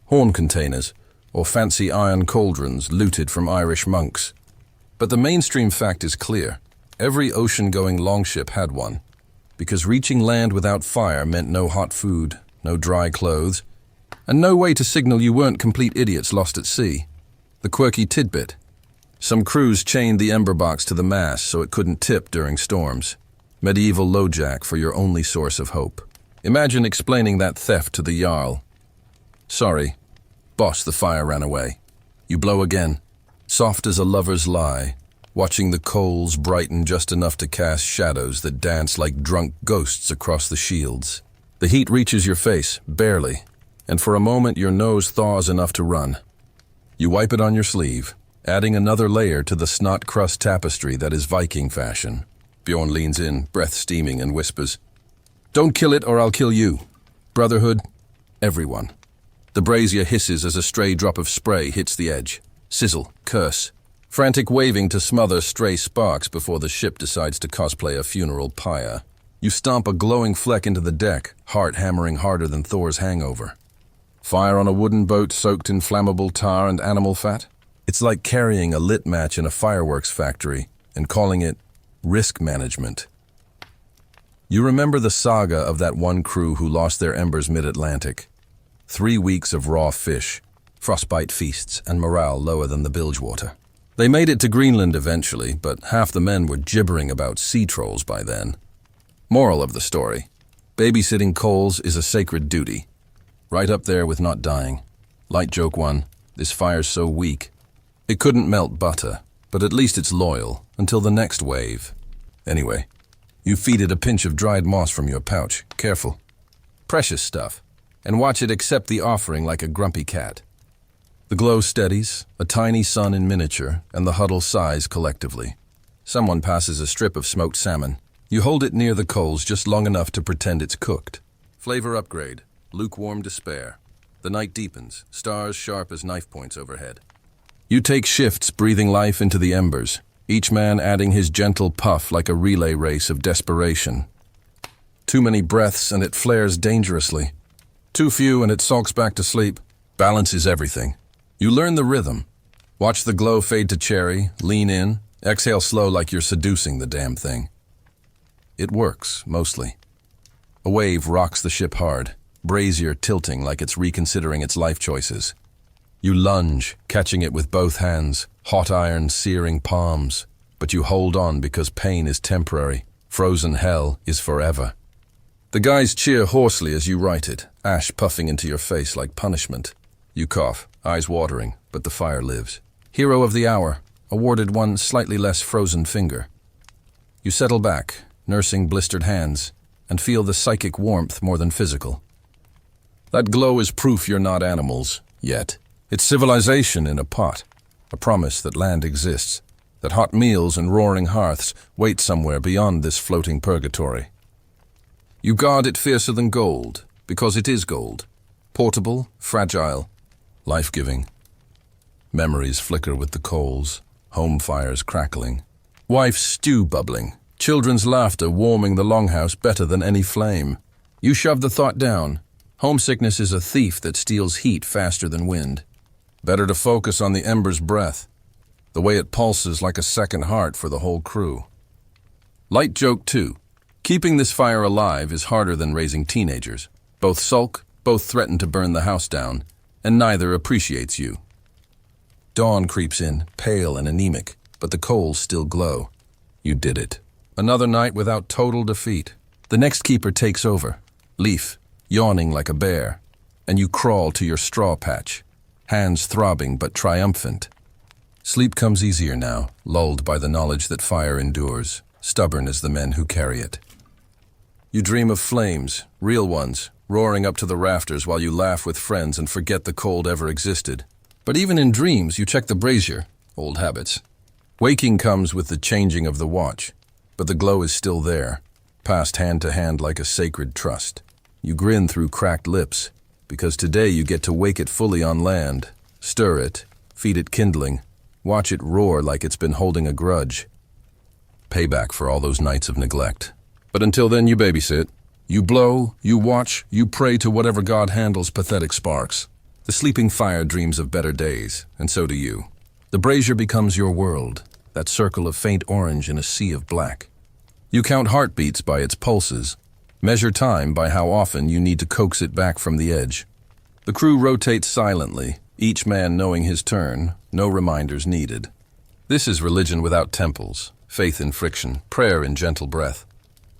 horn containers, or fancy iron cauldrons looted from Irish monks. But the mainstream fact is clear. Every ocean-going longship had one, because reaching land without fire meant no hot food, no dry clothes, and no way to signal you weren't complete idiots lost at sea. The quirky tidbit. Some crews chained the ember box to the mast so it couldn't tip during storms. Medieval LoJack for your only source of hope. Imagine explaining that theft to the Jarl. Sorry, boss, the fire ran away. You blow again, soft as a lover's lie, watching the coals brighten just enough to cast shadows that dance like drunk ghosts across the shields. The heat reaches your face, barely, and for a moment your nose thaws enough to run. You wipe it on your sleeve, adding another layer to the snot-crust tapestry that is Viking fashion. Bjorn leans in, breath steaming, and whispers, "Don't kill it or I'll kill you. Brotherhood, everyone." The brazier hisses as a stray drop of spray hits the edge. Sizzle, curse. Frantic waving to smother stray sparks before the ship decides to cosplay a funeral pyre. You stomp a glowing fleck into the deck, heart hammering harder than Thor's hangover. Fire on a wooden boat soaked in flammable tar and animal fat? It's like carrying a lit match in a fireworks factory and calling it risk management. You remember the saga of that one crew who lost their embers mid-Atlantic. 3 weeks of raw fish, frostbite feasts, and morale lower than the bilge water. They made it to Greenland eventually, but half the men were gibbering about sea trolls by then. Moral of the story: babysitting coals is a sacred duty. Right up there with not dying. Light joke one, This fire's so weak. It couldn't melt butter, but at least it's loyal until the next wave. Anyway, you feed it a pinch of dried moss from your pouch. Careful. Precious stuff. And watch it accept the offering like a grumpy cat. The glow steadies, a tiny sun in miniature, and the huddle sighs collectively. Someone passes a strip of smoked salmon. You hold it near the coals just long enough to pretend it's cooked. Flavor upgrade, lukewarm despair. The night deepens, stars sharp as knife points overhead. You take shifts, breathing life into the embers, each man adding his gentle puff like a relay race of desperation. Too many breaths and it flares dangerously. Too few and it sulks back to sleep. Balance is everything. You learn the rhythm. Watch the glow fade to cherry, lean in, exhale slow like you're seducing the damn thing. It works, mostly. A wave rocks the ship hard, brazier tilting like it's reconsidering its life choices. You lunge, catching it with both hands, hot iron searing palms, but you hold on because pain is temporary, frozen hell is forever. The guys cheer hoarsely as you right it, ash puffing into your face like punishment. You cough, eyes watering, but the fire lives. Hero of the hour, awarded one slightly less frozen finger. You settle back, nursing blistered hands, and feel the psychic warmth more than physical. That glow is proof you're not animals, yet. It's civilization in a pot, a promise that land exists, that hot meals and roaring hearths wait somewhere beyond this floating purgatory. You guard it fiercer than gold, because it is gold. Portable, fragile, life-giving. Memories flicker with the coals, home fires crackling, wife's stew bubbling, children's laughter warming the longhouse better than any flame. You shove the thought down. Homesickness is a thief that steals heat faster than wind. Better to focus on the ember's breath, the way it pulses like a second heart for the whole crew. Light joke too. Keeping this fire alive is harder than raising teenagers. Both sulk, both threaten to burn the house down, and neither appreciates you. Dawn creeps in, pale and anemic, but the coals still glow. You did it. Another night without total defeat. The next keeper takes over, Leaf, yawning like a bear, and you crawl to your straw patch, hands throbbing but triumphant. Sleep comes easier now, lulled by the knowledge that fire endures, stubborn as the men who carry it. You dream of flames, real ones, roaring up to the rafters while you laugh with friends and forget the cold ever existed. But even in dreams, you check the brazier, old habits. Waking comes with the changing of the watch, but the glow is still there, passed hand to hand like a sacred trust. You grin through cracked lips, because today you get to wake it fully on land, stir it, feed it kindling, watch it roar like it's been holding a grudge. Payback for all those nights of neglect. But until then, you babysit. You blow, you watch, you pray to whatever God handles pathetic sparks. The sleeping fire dreams of better days, and so do you. The brazier becomes your world, that circle of faint orange in a sea of black. You count heartbeats by its pulses, measure time by how often you need to coax it back from the edge. The crew rotates silently, each man knowing his turn, no reminders needed. This is religion without temples, faith in friction, prayer in gentle breath.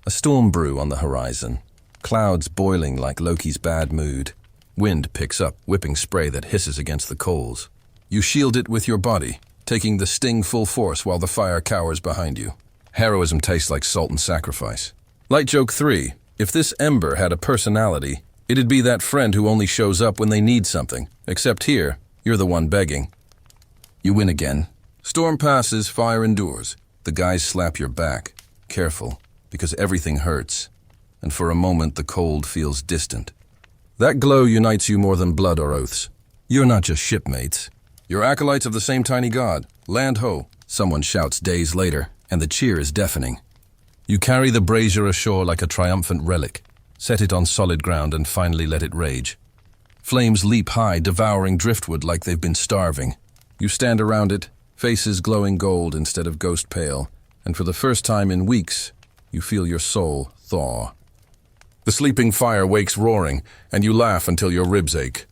A storm brew on the horizon, clouds boiling like Loki's bad mood. Wind picks up, whipping spray that hisses against the coals. You shield it with your body, taking the sting full force while the fire cowers behind you. Heroism tastes like salt and sacrifice. Light joke 3. If this ember had a personality, it'd be that friend who only shows up when they need something. Except here, you're the one begging. You win again. Storm passes, fire endures. The guys slap your back. Careful, because everything hurts. And for a moment, the cold feels distant. That glow unites you more than blood or oaths. You're not just shipmates. You're acolytes of the same tiny god. Land ho, someone shouts days later, and the cheer is deafening. You carry the brazier ashore like a triumphant relic, set it on solid ground and finally let it rage. Flames leap high, devouring driftwood like they've been starving. You stand around it, faces glowing gold instead of ghost pale, and for the first time in weeks, you feel your soul thaw. The sleeping fire wakes roaring, and you laugh until your ribs ache,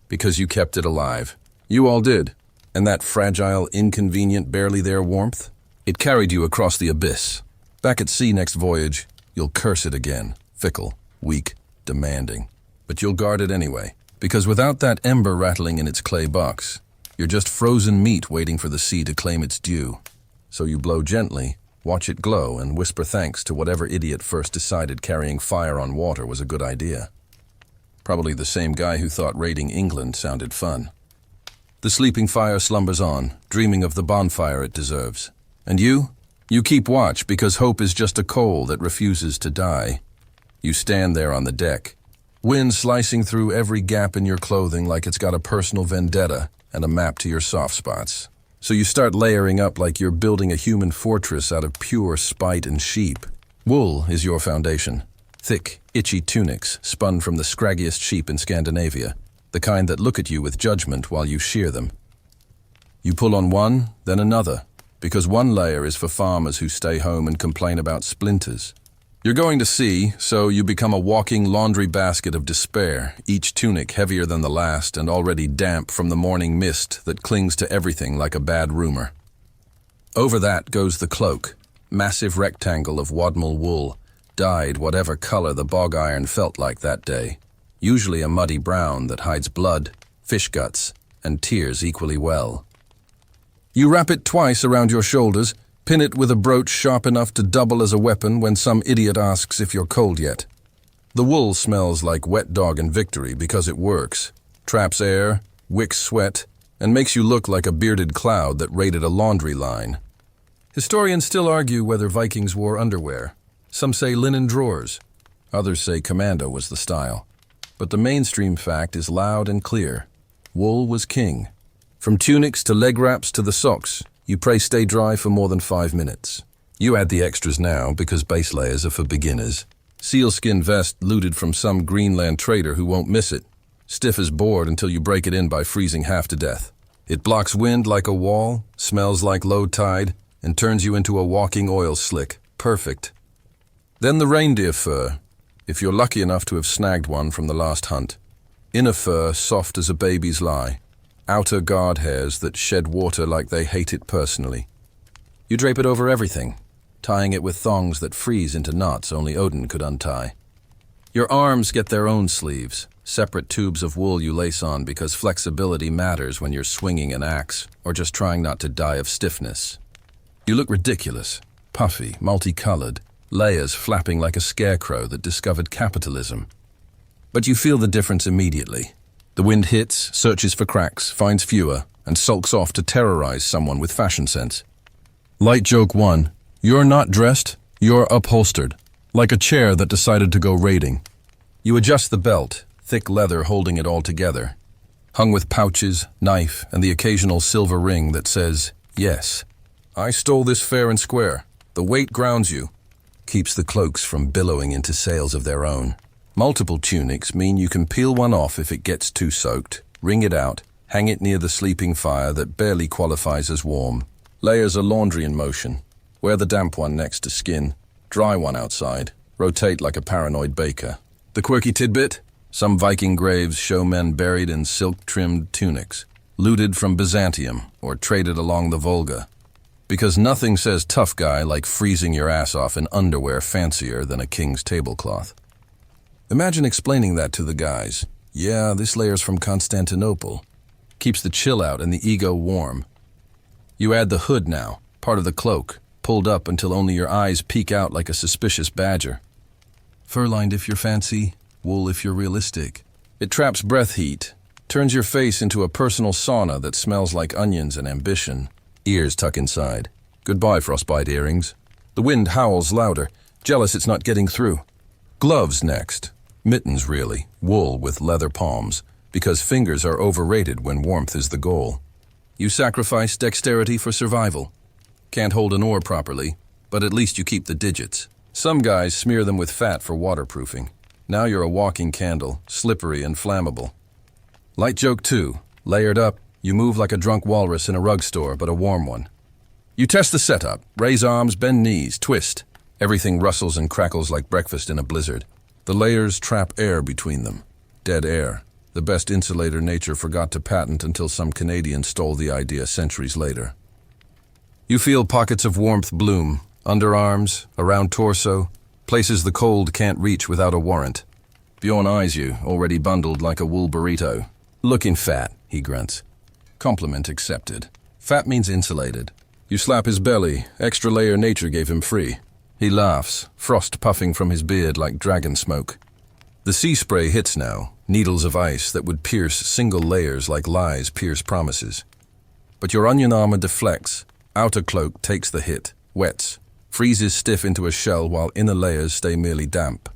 because you kept it alive. You all did, and that fragile, inconvenient, barely there warmth, it carried you across the abyss. Back at sea next voyage, you'll curse it again, fickle, weak, demanding. But you'll guard it anyway, because without that ember rattling in its clay box, You're just frozen meat waiting for the sea to claim its due. So you blow gently, watch it glow, and whisper thanks to whatever idiot first decided carrying fire on water was a good idea. Probably the same guy who thought raiding England sounded fun. The sleeping fire slumbers on, dreaming of the bonfire it deserves. And you? You keep watch because hope is just a coal that refuses to die. You stand there on the deck, wind slicing through every gap in your clothing like it's got a personal vendetta and a map to your soft spots. So you start layering up like you're building a human fortress out of pure spite and sheep. Wool is your foundation. Thick, itchy tunics spun from the scraggiest sheep in Scandinavia, the kind that look at you with judgment while you shear them. You pull on one, then another, because one layer is for farmers who stay home and complain about splinters. You're going to sea, so you become a walking laundry basket of despair, each tunic heavier than the last and already damp from the morning mist that clings to everything like a bad rumor. Over that goes the cloak, massive rectangle of wadmal wool, dyed whatever color the bog iron felt like that day, usually a muddy brown that hides blood, fish guts, and tears equally well. You wrap it twice around your shoulders, pin it with a brooch sharp enough to double as a weapon when some idiot asks if you're cold yet. The wool smells like wet dog and victory because it works, traps air, wicks sweat, and makes you look like a bearded cloud that raided a laundry line. Historians still argue whether Vikings wore underwear. Some say linen drawers. Others say commando was the style. But the mainstream fact is loud and clear. Wool was king. From tunics to leg wraps to the socks, you pray stay dry for more than 5 minutes. You add the extras now because base layers are for beginners. Sealskin vest looted from some Greenland trader who won't miss it. Stiff as board until you break it in by freezing half to death. It blocks wind like a wall, smells like low tide, and turns you into a walking oil slick. Perfect. Then the reindeer fur, if you're lucky enough to have snagged one from the last hunt. Inner fur soft as a baby's lie. Outer guard hairs that shed water like they hate it personally. You drape it over everything, tying it with thongs that freeze into knots only Odin could untie. Your arms get their own sleeves, separate tubes of wool you lace on because flexibility matters when you're swinging an axe or just trying not to die of stiffness. You look ridiculous, puffy, multicolored, layers flapping like a scarecrow that discovered capitalism. But you feel the difference immediately. The wind hits, searches for cracks, finds fewer, and sulks off to terrorize someone with fashion sense. Light joke 1. You're not dressed, you're upholstered, like a chair that decided to go raiding. You adjust the belt, thick leather holding it all together, hung with pouches, knife, and the occasional silver ring that says, yes. I stole this fair and square. The weight grounds you, keeps the cloaks from billowing into sails of their own. Multiple tunics mean you can peel one off if it gets too soaked, wring it out, hang it near the sleeping fire that barely qualifies as warm. Layers a laundry in motion. Wear the damp one next to skin, dry one outside, rotate like a paranoid baker. The quirky tidbit? Some Viking graves show men buried in silk-trimmed tunics, looted from Byzantium or traded along the Volga. Because nothing says tough guy like freezing your ass off in underwear fancier than a king's tablecloth. Imagine explaining that to the guys. Yeah, this layer's from Constantinople. Keeps the chill out and the ego warm. You add the hood now, part of the cloak, pulled up until only your eyes peek out like a suspicious badger. Fur-lined if you're fancy, wool if you're realistic. It traps breath heat, turns your face into a personal sauna that smells like onions and ambition. Ears tuck inside. Goodbye, frostbite earrings. The wind howls louder, jealous it's not getting through. Gloves next. Mittens, really, wool with leather palms, because fingers are overrated when warmth is the goal. You sacrifice dexterity for survival. Can't hold an oar properly, but at least you keep the digits. Some guys smear them with fat for waterproofing. Now you're a walking candle, slippery and flammable. Light joke 2. Layered up, you move like a drunk walrus in a rug store, but a warm one. You test the setup, raise arms, bend knees, twist. Everything rustles and crackles like breakfast in a blizzard. The layers trap air between them. Dead air. The best insulator nature forgot to patent until some Canadian stole the idea centuries later. You feel pockets of warmth bloom, underarms, around torso, places the cold can't reach without a warrant. Bjorn eyes you, already bundled like a wool burrito. Looking fat, he grunts. Compliment accepted. Fat means insulated. You slap his belly, extra layer nature gave him free. He laughs, frost puffing from his beard like dragon smoke. The sea spray hits now, needles of ice that would pierce single layers like lies pierce promises. But your onion armor deflects, outer cloak takes the hit, wets, freezes stiff into a shell while inner layers stay merely damp.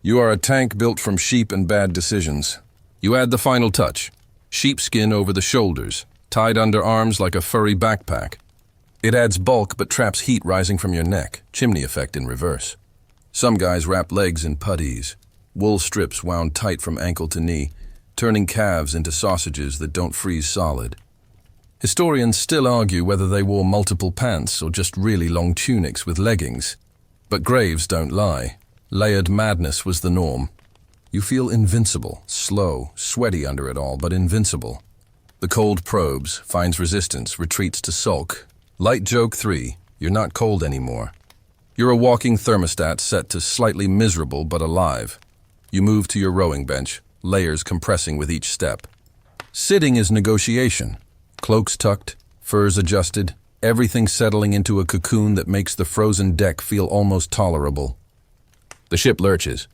You are a tank built from sheep and bad decisions. You add the final touch, sheepskin over the shoulders, tied under arms like a furry backpack. It adds bulk but traps heat rising from your neck, chimney effect in reverse. Some guys wrap legs in puttees, wool strips wound tight from ankle to knee, turning calves into sausages that don't freeze solid. Historians still argue whether they wore multiple pants or just really long tunics with leggings. But graves don't lie. Layered madness was the norm. You feel invincible, slow, sweaty under it all, but invincible. The cold probes, finds resistance, retreats to sulk. Light joke 3, you're not cold anymore. You're a walking thermostat set to slightly miserable but alive. You move to your rowing bench, layers compressing with each step. Sitting is negotiation. Cloaks tucked, furs adjusted, everything settling into a cocoon that makes the frozen deck feel almost tolerable. The ship lurches.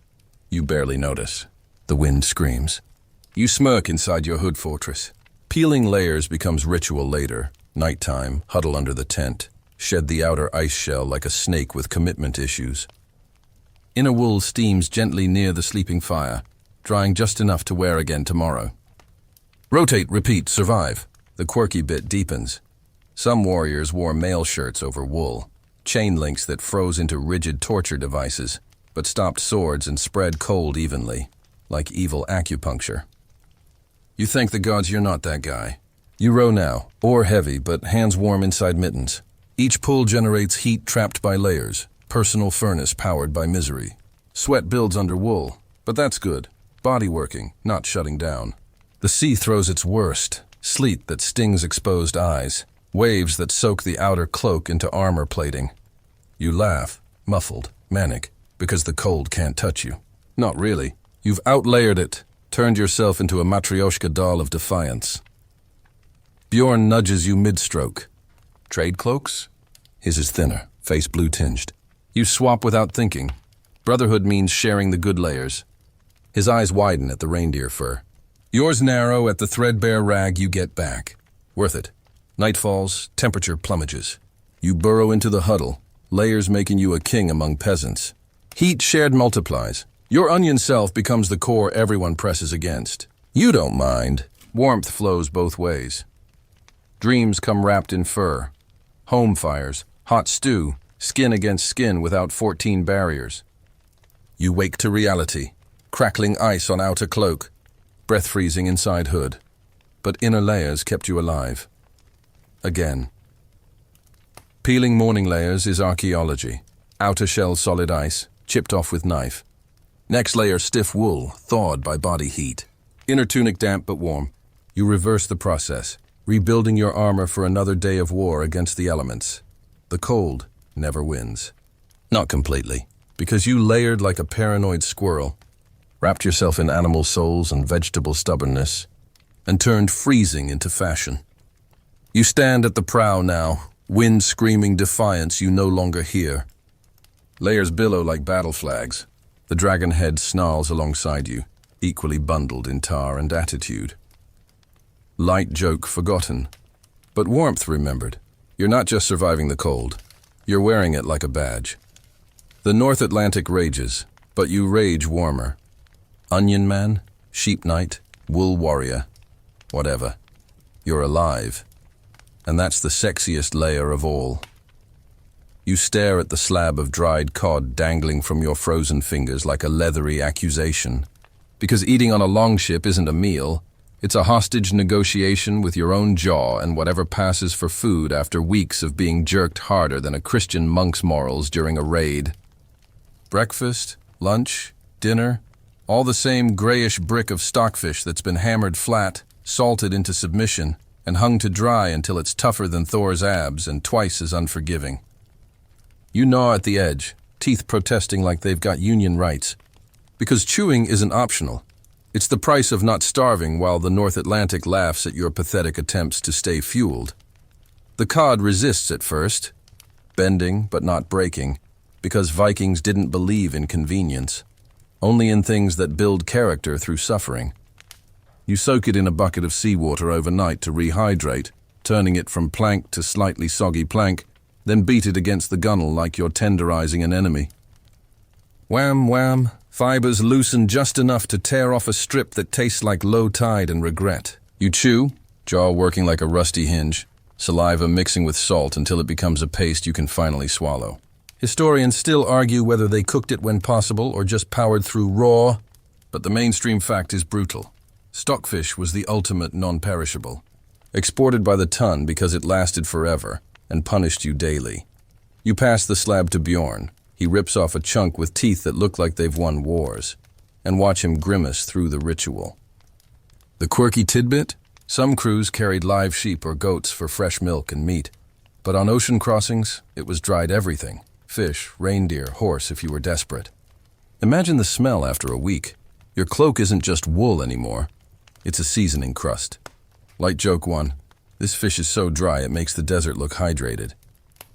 You barely notice. The wind screams. You smirk inside your hood fortress. Peeling layers becomes ritual later. Nighttime, huddle under the tent. Shed the outer ice shell like a snake with commitment issues. Inner wool steams gently near the sleeping fire, drying just enough to wear again tomorrow. Rotate, repeat, survive. The quirky bit deepens. Some warriors wore mail shirts over wool, chain links that froze into rigid torture devices, but stopped swords and spread cold evenly, like evil acupuncture. You thank the gods you're not that guy. You row now, oar heavy but hands warm inside mittens. Each pull generates heat trapped by layers. Personal furnace powered by misery. Sweat builds under wool, but that's good. Body working, not shutting down. The sea throws its worst. Sleet that stings exposed eyes. Waves that soak the outer cloak into armor plating. You laugh, muffled, manic, because the cold can't touch you. Not really. You've outlayered it, turned yourself into a Matryoshka doll of defiance. Bjorn nudges you mid-stroke. Trade cloaks? His is thinner, face blue-tinged. You swap without thinking. Brotherhood means sharing the good layers. His eyes widen at the reindeer fur. Yours narrow at the threadbare rag you get back. Worth it. Night falls, temperature plummages. You burrow into the huddle, layers making you a king among peasants. Heat shared multiplies. Your onion self becomes the core everyone presses against. You don't mind. Warmth flows both ways. Dreams come wrapped in fur. Home fires, hot stew, skin against skin without 14 barriers. You wake to reality, crackling ice on outer cloak, breath freezing inside hood. But inner layers kept you alive. Again. Peeling morning layers is archaeology. Outer shell solid ice, chipped off with knife. Next layer stiff wool, thawed by body heat. Inner tunic damp but warm. You reverse the process, rebuilding your armor for another day of war against the elements. The cold never wins. Not completely, because you layered like a paranoid squirrel, wrapped yourself in animal souls and vegetable stubbornness, and turned freezing into fashion. You stand at the prow now, wind screaming defiance you no longer hear. Layers billow like battle flags. The dragon head snarls alongside you, equally bundled in tar and attitude. Light joke forgotten, but warmth remembered. You're not just surviving the cold. You're wearing it like a badge. The North Atlantic rages, but you rage warmer. Onion man, sheep knight, wool warrior, whatever. You're alive. And that's the sexiest layer of all. You stare at the slab of dried cod dangling from your frozen fingers like a leathery accusation. Because eating on a longship isn't a meal, it's a hostage negotiation with your own jaw and whatever passes for food after weeks of being jerked harder than a Christian monk's morals during a raid. Breakfast, lunch, dinner, all the same grayish brick of stockfish that's been hammered flat, salted into submission, and hung to dry until it's tougher than Thor's abs and twice as unforgiving. You gnaw at the edge, teeth protesting like they've got union rights. Because chewing isn't optional. It's the price of not starving while the North Atlantic laughs at your pathetic attempts to stay fueled. The cod resists at first, bending but not breaking, because Vikings didn't believe in convenience, only in things that build character through suffering. You soak it in a bucket of seawater overnight to rehydrate, turning it from plank to slightly soggy plank, then beat it against the gunnel like you're tenderizing an enemy. Wham, wham, fibers loosen just enough to tear off a strip that tastes like low tide and regret. You chew, jaw working like a rusty hinge, saliva mixing with salt until it becomes a paste you can finally swallow. Historians still argue whether they cooked it when possible or just powered through raw, but the mainstream fact is brutal. Stockfish was the ultimate non-perishable, exported by the ton because it lasted forever and punished you daily. You pass the slab to Bjorn. He rips off a chunk with teeth that look like they've won wars, and watch him grimace through the ritual. The quirky tidbit? Some crews carried live sheep or goats for fresh milk and meat, but on ocean crossings, it was dried everything: fish, reindeer, horse if you were desperate. Imagine the smell after a week. Your cloak isn't just wool anymore. It's a seasoning crust. Light joke one. This fish is so dry it makes the desert look hydrated.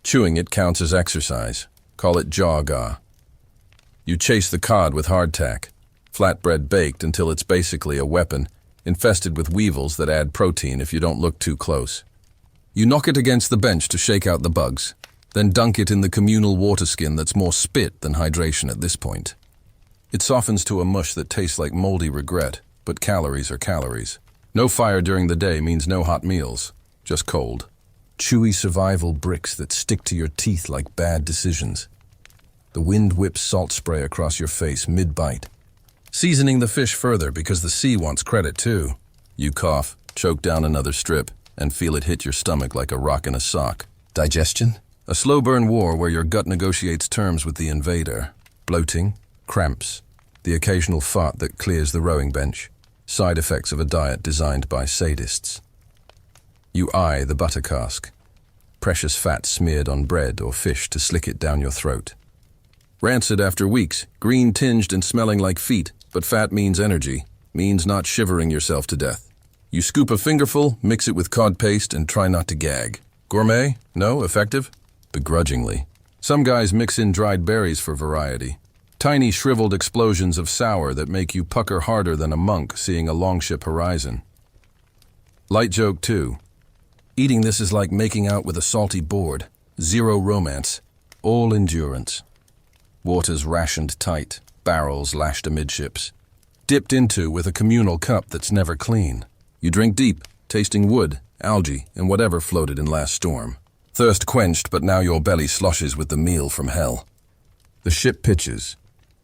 Chewing it counts as exercise. Call it jaw-ga. You chase the cod with hardtack, flatbread baked until it's basically a weapon, infested with weevils that add protein if you don't look too close. You knock it against the bench to shake out the bugs, then dunk it in the communal water skin that's more spit than hydration at this point. It softens to a mush that tastes like moldy regret, but calories are calories. No fire during the day means no hot meals, just cold. Chewy survival bricks that stick to your teeth like bad decisions. The wind whips salt spray across your face mid-bite, seasoning the fish further because the sea wants credit too. You cough, choke down another strip, and feel it hit your stomach like a rock in a sock. Digestion? A slow burn war where your gut negotiates terms with the invader. Bloating, cramps, the occasional fart that clears the rowing bench. Side effects of a diet designed by sadists. You eye the butter cask. Precious fat smeared on bread or fish to slick it down your throat. Rancid after weeks, green tinged and smelling like feet, but fat means energy, means not shivering yourself to death. You scoop a fingerful, mix it with cod paste, and try not to gag. Gourmet? No? Effective? Begrudgingly. Some guys mix in dried berries for variety. Tiny shriveled explosions of sour that make you pucker harder than a monk seeing a longship horizon. Light joke 2. Eating this is like making out with a salty board. Zero romance. All endurance. Waters rationed tight. Barrels lashed amidships. Dipped into with a communal cup that's never clean. You drink deep, tasting wood, algae, and whatever floated in last storm. Thirst quenched, but now your belly sloshes with the meal from hell. The ship pitches.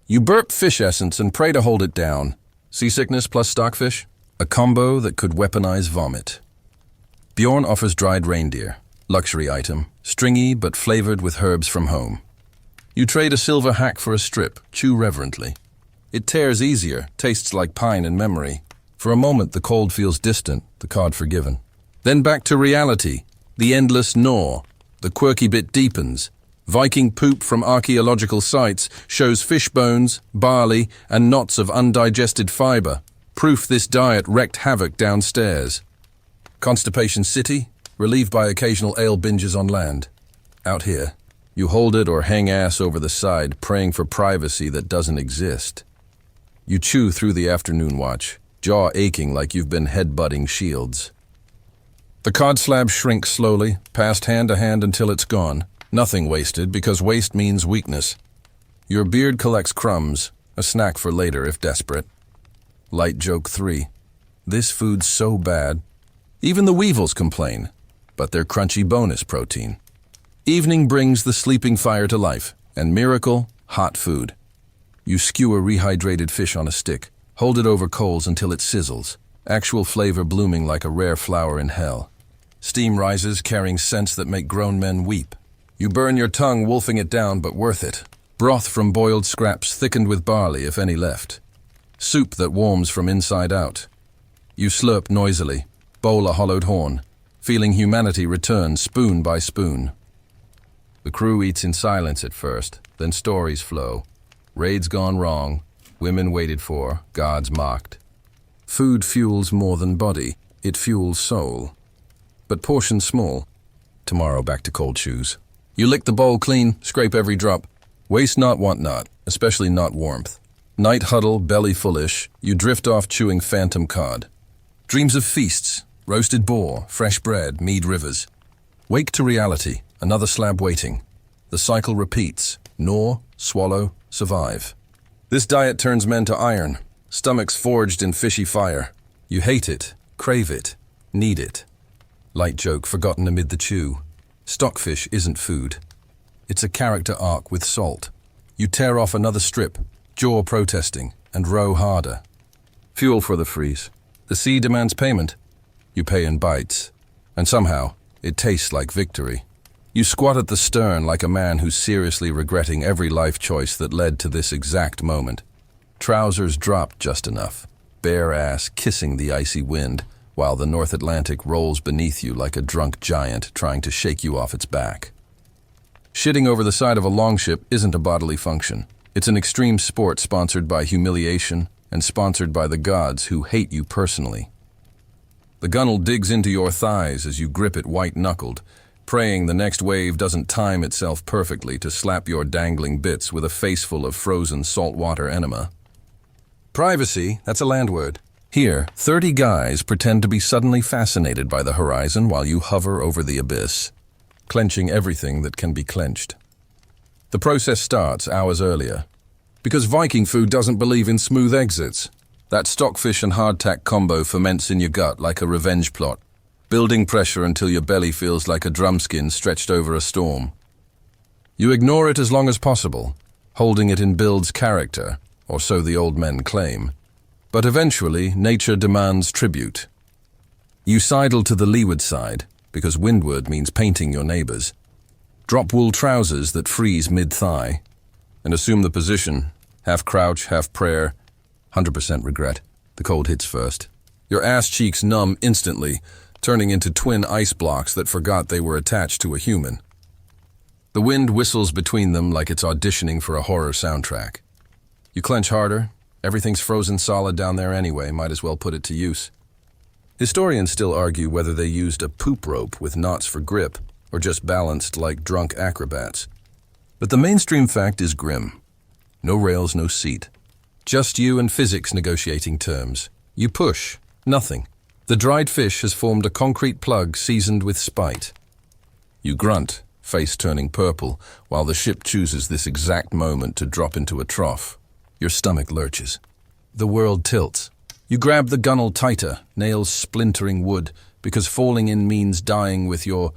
You burp fish essence and pray to hold it down. Seasickness plus stockfish? A combo that could weaponize vomit. Bjorn offers dried reindeer. Luxury item. Stringy but flavored with herbs from home. You trade a silver hack for a strip. Chew reverently. It tears easier, tastes like pine and memory. For a moment the cold feels distant, the cod forgiven. Then back to reality. The endless gnaw. The quirky bit deepens. Viking poop from archaeological sites shows fish bones, barley, and knots of undigested fiber. Proof this diet wreaked havoc downstairs. Constipation City, relieved by occasional ale binges on land. Out here, you hold it or hang ass over the side, praying for privacy that doesn't exist. You chew through the afternoon watch, jaw aching like you've been headbutting shields. The cod slab shrinks slowly, passed hand to hand until it's gone. Nothing wasted, because waste means weakness. Your beard collects crumbs, a snack for later if desperate. Light joke 3. This food's so bad. Even the weevils complain, but they're crunchy bonus protein. Evening brings the sleeping fire to life, and miracle, hot food. You skewer rehydrated fish on a stick, hold it over coals until it sizzles, actual flavor blooming like a rare flower in hell. Steam rises, carrying scents that make grown men weep. You burn your tongue wolfing it down, but worth it. Broth from boiled scraps thickened with barley, if any left. Soup that warms from inside out. You slurp noisily, bowl a hollowed horn, feeling humanity return spoon by spoon. The crew eats in silence at first, then stories flow. Raids gone wrong, women waited for, gods mocked. Food fuels more than body, it fuels soul. But portion small. Tomorrow back to cold shoes. You lick the bowl clean, scrape every drop. Waste not, want not, especially not warmth. Night huddle, belly fullish, you drift off chewing phantom cod. Dreams of feasts, roasted boar, fresh bread, mead rivers. Wake to reality, another slab waiting. The cycle repeats, gnaw, swallow, survive. This diet turns men to iron, stomachs forged in fishy fire. You hate it, crave it, need it. Light joke forgotten amid the chew. Stockfish isn't food. It's a character arc with salt. You tear off another strip, jaw protesting, and row harder. Fuel for the freeze. The sea demands payment. You pay in bites. And somehow, it tastes like victory. You squat at the stern like a man who's seriously regretting every life choice that led to this exact moment. Trousers dropped just enough, bare ass kissing the icy wind, while the North Atlantic rolls beneath you like a drunk giant trying to shake you off its back. Shitting over the side of a longship isn't a bodily function. It's an extreme sport sponsored by humiliation and sponsored by the gods who hate you personally. The gunnel digs into your thighs as you grip it white-knuckled, praying the next wave doesn't time itself perfectly to slap your dangling bits with a faceful of frozen saltwater enema. Privacy, that's a land word. Here, 30 guys pretend to be suddenly fascinated by the horizon while you hover over the abyss, clenching everything that can be clenched. The process starts hours earlier, because Viking food doesn't believe in smooth exits. That stockfish and hardtack combo ferments in your gut like a revenge plot, building pressure until your belly feels like a drumskin stretched over a storm. You ignore it as long as possible, holding it in build's character, or so the old men claim. But eventually, nature demands tribute. You sidle to the leeward side, because windward means painting your neighbors. Drop wool trousers that freeze mid-thigh, and assume the position, half crouch, half prayer, 100% regret. The cold hits first. Your ass cheeks numb instantly, turning into twin ice blocks that forgot they were attached to a human. The wind whistles between them like it's auditioning for a horror soundtrack. You clench harder. Everything's frozen solid down there anyway, might as well put it to use. Historians still argue whether they used a poop rope with knots for grip, or just balanced like drunk acrobats. But the mainstream fact is grim. No rails, no seat. Just you and physics negotiating terms. You push. Nothing. The dried fish has formed a concrete plug seasoned with spite. You grunt, face turning purple, while the ship chooses this exact moment to drop into a trough. Your stomach lurches. The world tilts. You grab the gunnel tighter, nails splintering wood, because falling in means dying with your